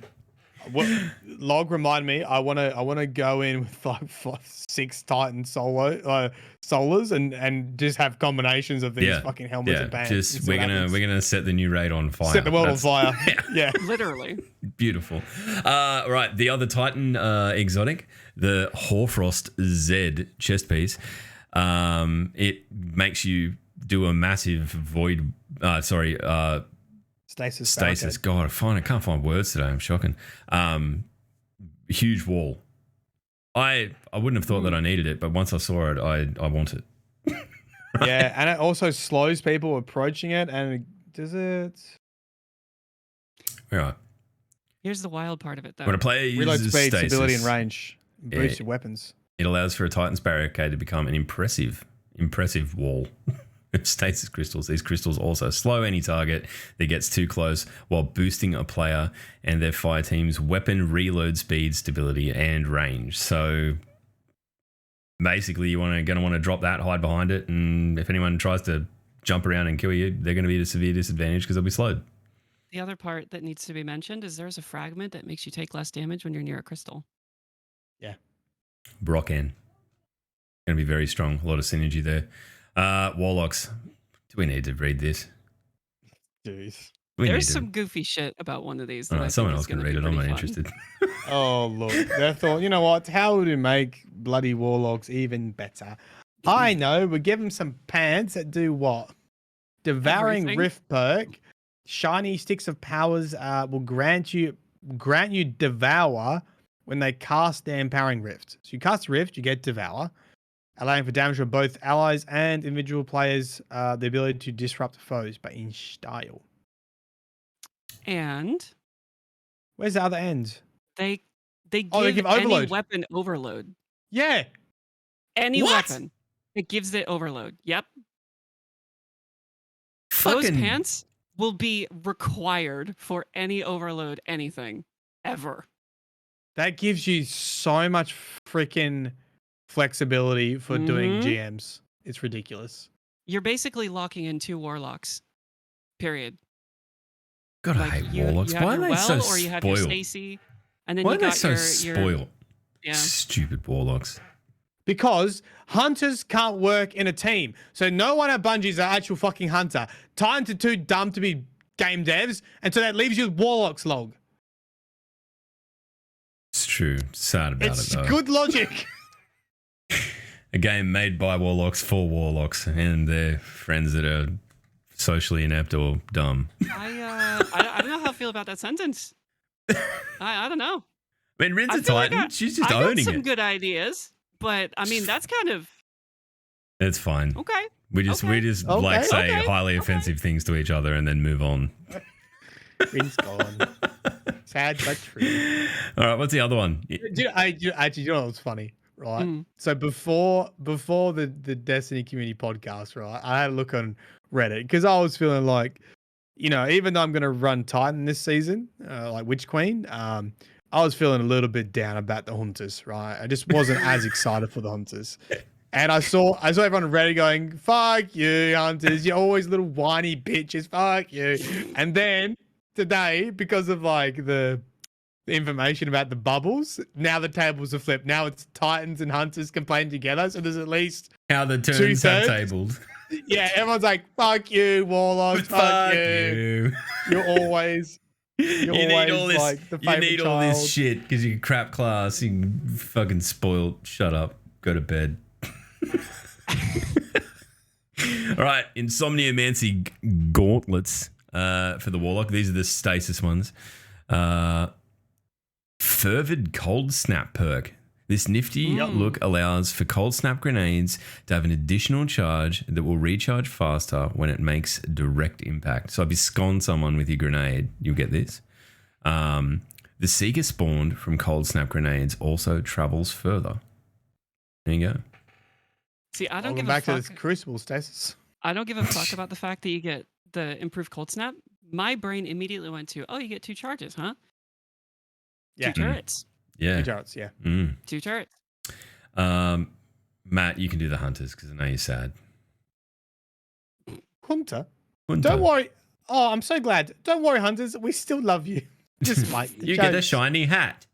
Log, remind me. I wanna go in with like 6 Titan solars and just have combinations of these fucking helmets and bands. Just we're gonna set the new raid on fire. set the world on fire. Yeah. literally. Beautiful. Right, the other Titan exotic, the Hoarfrost Z chest piece. It makes you do a massive void. Stasis. Stasis. God, I can't find words today. I'm shocking. Huge wall. I wouldn't have thought that I needed it, but once I saw it, I want it. Yeah, and it also slows people approaching it, and does it All right. Here's the wild part of it, though. When a player reload uses speed, stasis, stability, and range, boost your weapons. it allows for a Titan's barricade to become an impressive wall of stasis crystals. These crystals also slow any target that gets too close while boosting a player and their fire team's weapon reload speed, stability, and range. So basically, you're going to want to drop that, hide behind it, and if anyone tries to jump around and kill you, they're going to be at a severe disadvantage because they'll be slowed. The other part that needs to be mentioned is there's a fragment that makes you take less damage when you're near a crystal. Yeah. Brocken. Going to be very strong. A lot of synergy there. Warlocks. Do we need to read this? Jeez. There's some goofy shit about one of these. That I think someone is else can gonna read be it. I'm pretty not fun. interested. Oh look, they thought, you know what? How would we make bloody warlocks even better? I know. We give them some pants that do what? Devouring Everything. Rift perk. Shiny sticks of powers will grant you Devour when they cast their empowering Rift. So you cast Rift, you get Devour, allowing for damage for both allies and individual players. The ability to disrupt foes, but in style. And Where's the other end? they give, Oh, they give any overload. weapon overload. Yeah. Any What? weapon. It gives it overload. Yep. Fucking Those pants will be required for any overload anything ever. That gives you so much freaking flexibility for doing Mhm. GMs. It's ridiculous. You're basically locking in 2 warlocks. Period. God, I Like hate you warlocks. have Why your are they so well, or you have your spoiled? Stacy, and then Why you are they got so your spoiled? yeah. Stupid warlocks. Because hunters can't work in a team. So no one at Bungie's an actual fucking hunter. Titans are too dumb to be game devs. And so that leaves you with warlocks, Log. It's true. Sad about It's it though. good logic. A game made by warlocks for warlocks and their friends that are socially inept or dumb. I don't know how I feel about that sentence. I don't know. I mean, Rin's I a feel like Titan. She's just I got owning some it. good ideas, but I mean that's kind of It's fine. okay. We just like Okay. say Okay. highly Okay. offensive things to each other and then move on. Rin's gone. Sad but true. All right, what's the other one? Actually, you know what's funny, right? Mm. So before the Destiny community podcast, right, I had a look on Reddit because I was feeling like, you know, even though I'm going to run Titan this season, like Witch Queen, I was feeling a little bit down about the Hunters, right? I just wasn't as excited for the Hunters. And I saw everyone on Reddit going, fuck you, Hunters. You're always little whiny bitches. Fuck you. And then today, because of like the information about the bubbles, now the tables are flipped. Now it's Titans and Hunters can play together. So there's at least How the turns have Two-thirds? tabled. Yeah, everyone's like, "Fuck you, Warlock. Fuck you. You're always." You need all this. Like the You favorite need all this shit because you're crap class. You fucking spoiled. Shut up. Go to bed. All right, Insomniamancy gauntlets for the Warlock. These are the stasis ones. Fervid Cold Snap perk. This nifty look allows for cold snap grenades to have an additional charge that will recharge faster when it makes direct impact. So if you scone someone with your grenade, you'll get this. The Seeker spawned from cold snap grenades also travels further. There you go. See, I don't give back a fuck. to this Crucible stasis. I don't give a fuck about the fact that you get the improved cold snap. My brain immediately went to, oh, you get 2 charges, huh? Yeah. 2 turrets. Yeah. 2 turrets, yeah. 2 turrets. Matt, you can do the hunters because I know you're sad. Hunter? Don't worry. Oh, I'm so glad. Don't worry, Hunters. We still love you. Just like you get a shiny hat.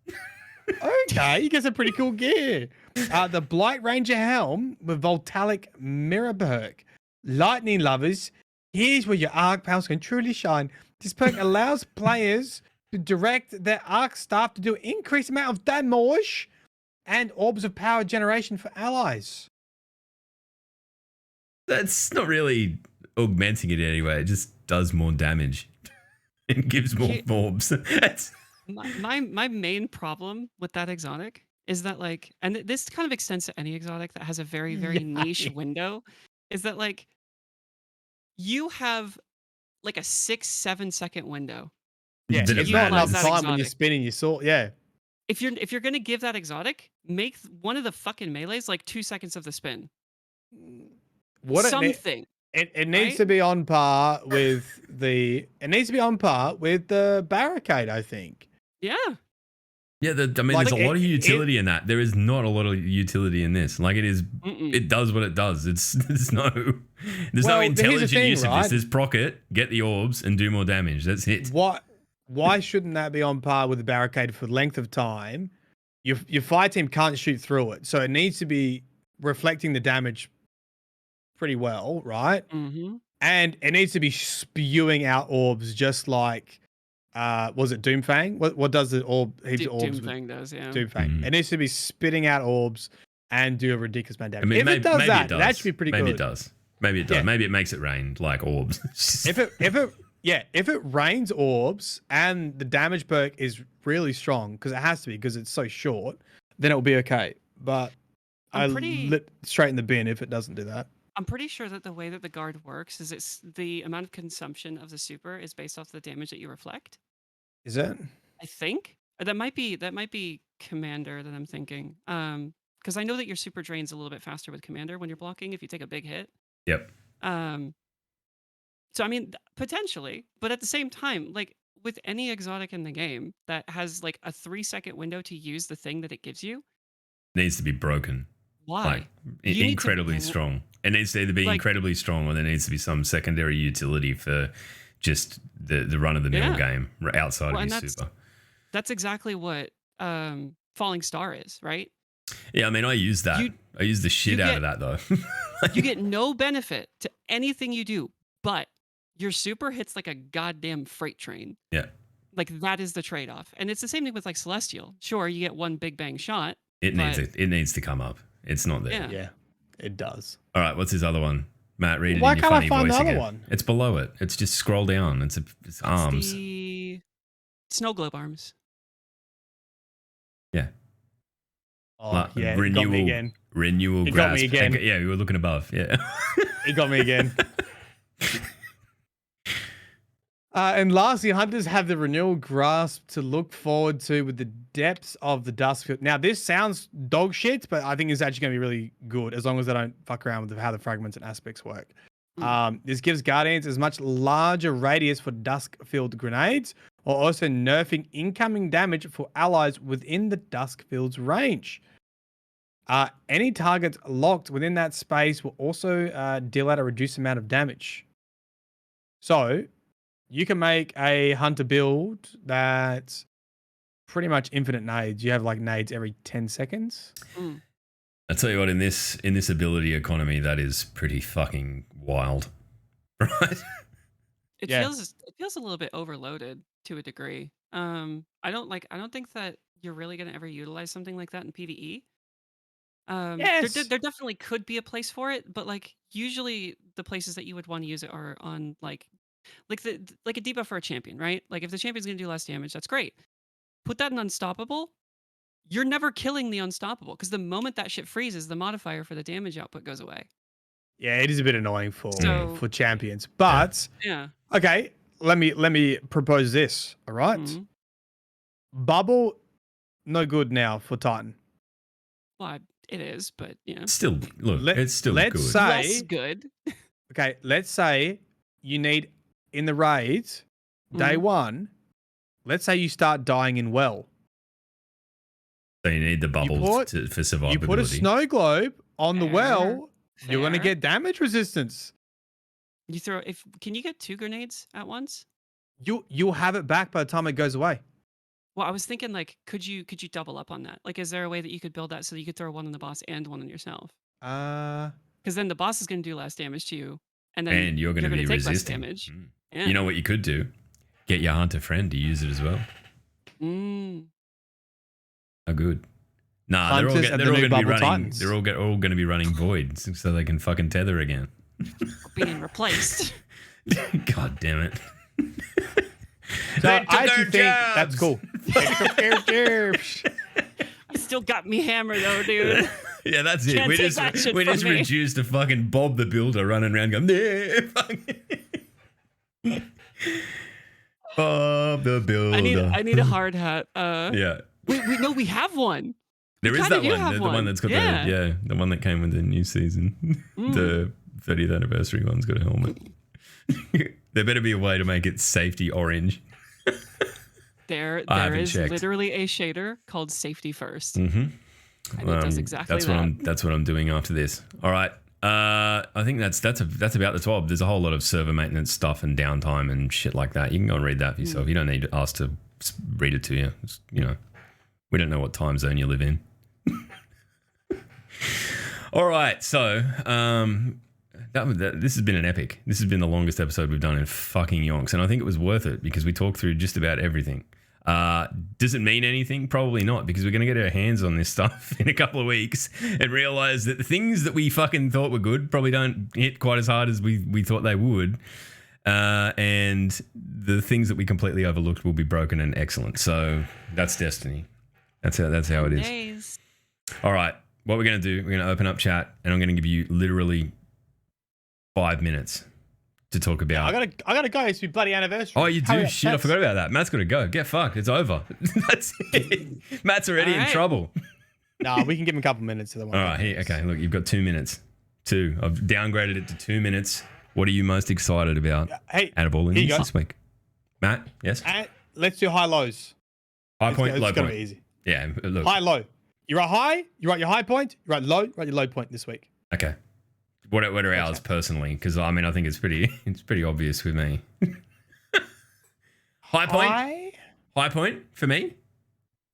Okay, you get some pretty cool gear. The Blight Ranger helm with Voltalic Mirror perk. Lightning lovers, here's where your arc powers can truly shine. This perk allows players to direct their arc staff to do an increased amount of damage and orbs of power generation for allies. That's not really augmenting it anyway. It just does more damage. It gives more orbs. My main problem with that exotic is that, like, and this kind of extends to any exotic that has a very, very niche window, is that, like, you have like a 6-7 second window. Yeah, Did it it's not matter? enough time when you're spinning your sword. Yeah. If you're gonna give that exotic, make one of the fucking melees like 2 seconds of the spin. Something. It needs to be on par with the barricade, I think. Yeah. Yeah, there's a lot of utility in that. There is not a lot of utility in this. Like it does what it does. There's no intelligent use of this. There's proc it, get the orbs, and do more damage. That's it. Why shouldn't that be on par with the barricade for length of time? Your fire team can't shoot through it, so it needs to be reflecting the damage pretty well, right? Mm-hmm. And it needs to be spewing out orbs, just like was it Doomfang? What does the orb heaps of orbs? Doomfang does, yeah. Doomfang. It needs to be spitting out orbs and do a ridiculous amount of damage. I mean, if it does that should be pretty good. Maybe it does. Maybe it does. Yeah. Maybe it makes it rain like orbs. if it rains orbs and the damage perk is really strong, because it has to be, because it's so short, then it'll be okay. But I lit straight in the bin if it doesn't do that. I'm pretty sure that the way that the guard works is it's the amount of consumption of the super is based off the damage that you reflect. Is it? I think that might be commander that I'm thinking. Because I know that your super drains a little bit faster with commander when you're blocking if you take a big hit. Yep. So I mean, potentially, but at the same time, like with any exotic in the game that has like a 3-second window to use the thing that it gives you, needs to be broken. Why? Like incredibly strong. It needs to either be incredibly strong, or there needs to be some secondary utility for just the run of the mill game outside of your super. That's exactly what Falling Star is, right? Yeah, I mean, I use that. I use the shit out of that though. You get no benefit to anything you do, but your super hits like a goddamn freight train. Yeah. Like that is the trade-off. And it's the same thing with like Celestial. Sure, you get one big bang shot. It needs to come up. It's not there. Yeah, it does. All right, what's his other one? Matt, read it Why in your can't I funny find voice the other again. one? It's below it. It's just scroll down. It's arms. The snow globe arms. Yeah. Oh, yeah, it got me again. Renewal It grasp. got me again. Yeah, we were looking above. Yeah. He got me again. And lastly, hunters have the renewal grasp to look forward to with the depths of the Duskfield. Now, this sounds dog shit, but I think it's actually going to be really good as long as they don't fuck around with how the fragments and aspects work. This gives Guardians as much larger radius for Duskfield grenades, while also nerfing incoming damage for allies within the Duskfield's range. Any targets locked within that space will also deal out a reduced amount of damage. So you can make a hunter build that's pretty much infinite nades. You have like nades every 10 seconds. I tell you what, in this ability economy, that is pretty fucking wild, right? It Yeah. feels a little bit overloaded to a degree. I don't think that you're really gonna ever utilize something like that in PvE. Yes. There definitely could be a place for it, but like usually the places that you would want to use it are on like a debuff for a champion, right? Like if the champion's gonna do less damage, that's great. Put that in unstoppable. You're never killing the unstoppable because the moment that shit freezes, the modifier for the damage output goes away. Yeah, it is a bit annoying So for champions. But yeah, okay, let me propose this. All right. mhm. Bubble, no good now for Titan. Well, it is, but yeah, Still, look, it's still let's good. say- less good. Okay, let's say you need in the raids, day Mhm. one, let's say you start dying in well. So you need the bubbles put- for survivability. You put a snow globe on the Fair, well, you're gonna fair. get damage resistance. Can you get 2 grenades at once? You'll have it back by the time it goes away. Well, I was thinking like could you double up on that? Like is there a way that you could build that so that you could throw one on the boss and one on yourself? Because then the boss is going to do less damage to you, and then And you're going to be take less resisting. damage. Mm. Yeah. You know what you could do? Get your hunter friend to use it as well. Mm. Oh, good. Nah, they're all Hunters and the new going to be Bubble running. Titans. They're all going to be running void so they can fucking tether again. Being replaced. God damn it! So I actually think that's cool. I still got me hammer though, dude. Yeah, that's it. Can't We take that shit we from just me. reduced to fucking Bob the Builder running around going, "Yeah, Bob the Builder." I need a hard hat. Yeah. We have one. There is kinda that do one. have The one one. that's got Yeah. the one that came with the new season. The 30th anniversary one's got a helmet. There better be a way to make it safety orange. There haven't is checked. literally a shader called Safety First. Mm-hmm. And it does exactly That's what I'm doing after this. All right. I think that's about the 12. There's a whole lot of server maintenance stuff and downtime and shit like that. You can go and read that for yourself. You don't need us to read it to you. It's, we don't know what time zone you live in. All right. So this has been an epic. This has been the longest episode we've done in fucking yonks, and I think it was worth it because we talked through just about everything. Does it mean anything? Probably not, because we're going to get our hands on this stuff in a couple of weeks and realize that the things that we fucking thought were good probably don't hit quite as hard as we thought they would. And the things that we completely overlooked will be broken and excellent. So that's destiny. That's how it is. Days. All right. What we're going to do, we're going to open up chat, and I'm going to give you literally 5 minutes to talk about. I gotta go. It's my bloody anniversary. Oh, you do? Hurry up, Shit, I Matt. forgot about that. Matt's got to go. Get fucked. It's over. That's it. Matt's already All in right. trouble. Nah, we can give him a couple minutes to the one. All right. Here, okay. Look, you've got 2 minutes. 2. I've downgraded it to 2 minutes. What are you most excited about Hey, out of all the here you news go. this week? Matt? Yes? Let's do high lows. High point, it's low gonna point. be easy. Yeah, look. High, low. You're at high. You're at your high point. You're at low. You're at your low point this week. Okay. What are ours personally? Because I mean, I think it's pretty obvious with me. High point. High point for me.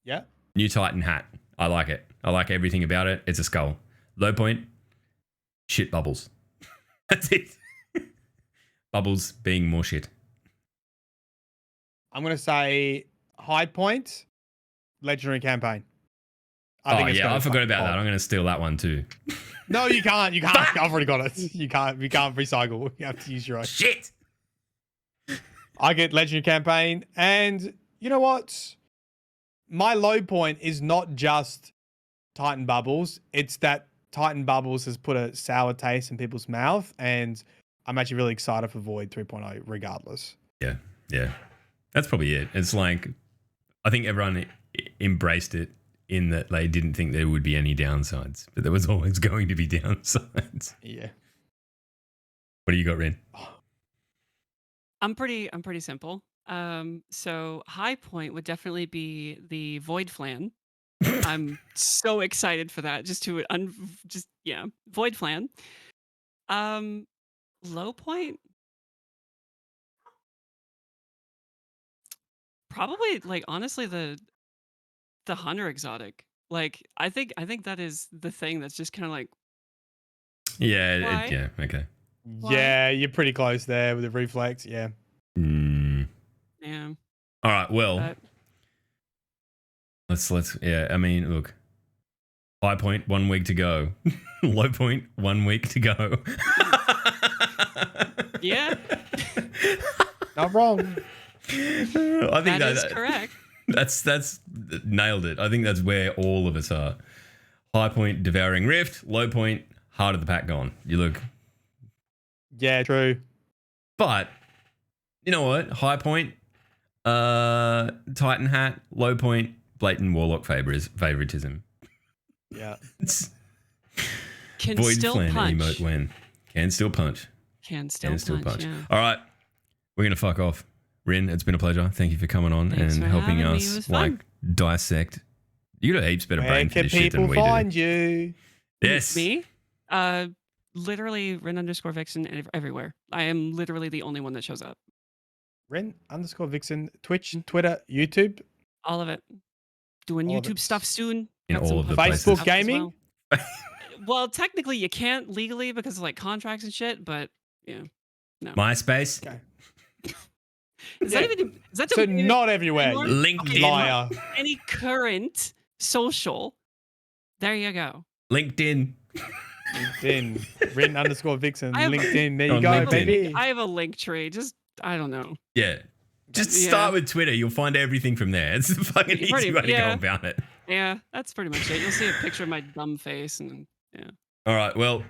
Yeah. New Titan hat. I like it. I like everything about it. It's a skull. Low point. Shit bubbles. That's it. Bubbles being more shit. I'm gonna say high point. Legendary campaign. Oh it's yeah, gonna I be forgot fucking about that. hot. I'm going to steal that one too. No, you can't. You can't. I've already got it. You can't. We can't recycle. You have to use your own. Shit. I get legendary campaign, and you know what? My low point is not just Titan Bubbles. It's that Titan Bubbles has put a sour taste in people's mouth, and I'm actually really excited for Void 3.0 regardless. Yeah. That's probably it. It's like, I think everyone embraced it in that they didn't think there would be any downsides, but there was always going to be downsides. Yeah. What do you got, Ren? I'm pretty simple. So high point would definitely be the Void Flan. I'm so excited for that. Void Flan. Low point. Probably like honestly the Hunter exotic. Like I think that is the thing that's just kind of like Yeah, Why? okay. Yeah, you're pretty close there with the reflex. Yeah. Yeah. All right. Well, But let's. Yeah. I mean, look. High point, 1 week to go. Low point, 1 week to go. yeah, Not wrong. I think that is correct. That's nailed it. I think that's where all of us are. High point, devouring rift. Low point, heart of the pack gone. You look. Yeah, true. But you know what? High point, Titan hat. Low point, blatant Warlock favoritism. Yeah. Can Void still Flan punch. emote when. Can still punch. Can still punch. Yeah. All right. We're going to fuck off. Rin, it's been a pleasure. Thank you for coming on Thanks and for helping having me. It us was like fun. dissect. You got a heaps better Where brain for can this shit than people we do. find you? Yes. Me? Literally Ren_Vixen everywhere. I am literally the only one that shows up. Ren_Vixen, Twitch, Twitter, YouTube, All of it. Doing All of YouTube it. stuff soon. In Got all some of the podcast places. Facebook stuff as gaming. Well, technically you can't legally because of like contracts and shit, but yeah. No. MySpace. Okay. Is that even So even not everywhere. anymore? You LinkedIn. liar. any current social? There you go. LinkedIn. LinkedIn. Ren_Vixen. I have- LinkedIn. There you On go, LinkedIn. baby. I have a link tree. Just I don't know. Yeah. Just Yeah. start with Twitter. You'll find everything from there. It's the fucking easy Pretty- way to go yeah. about it. Yeah, that's pretty much it. You'll see a picture of my dumb face and yeah. All right. Well,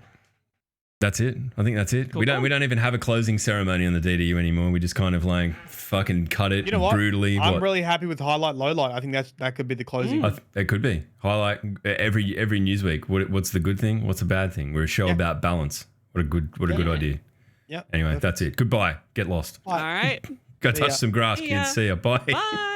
that's it. I think that's it. Cool. We don't even have a closing ceremony on the DDU anymore. We just kind of like fucking cut it You know what? brutally. I'm really happy with highlight, low light. I think that could be the closing. It could be highlight every news week. What's the good thing? What's the bad thing? We're a show Yeah. about balance. What a good idea. Yeah. Anyway, that's it. Goodbye. Get lost. All right. Go See touch ya. some grass, See ya. kids. See ya. Bye. Bye.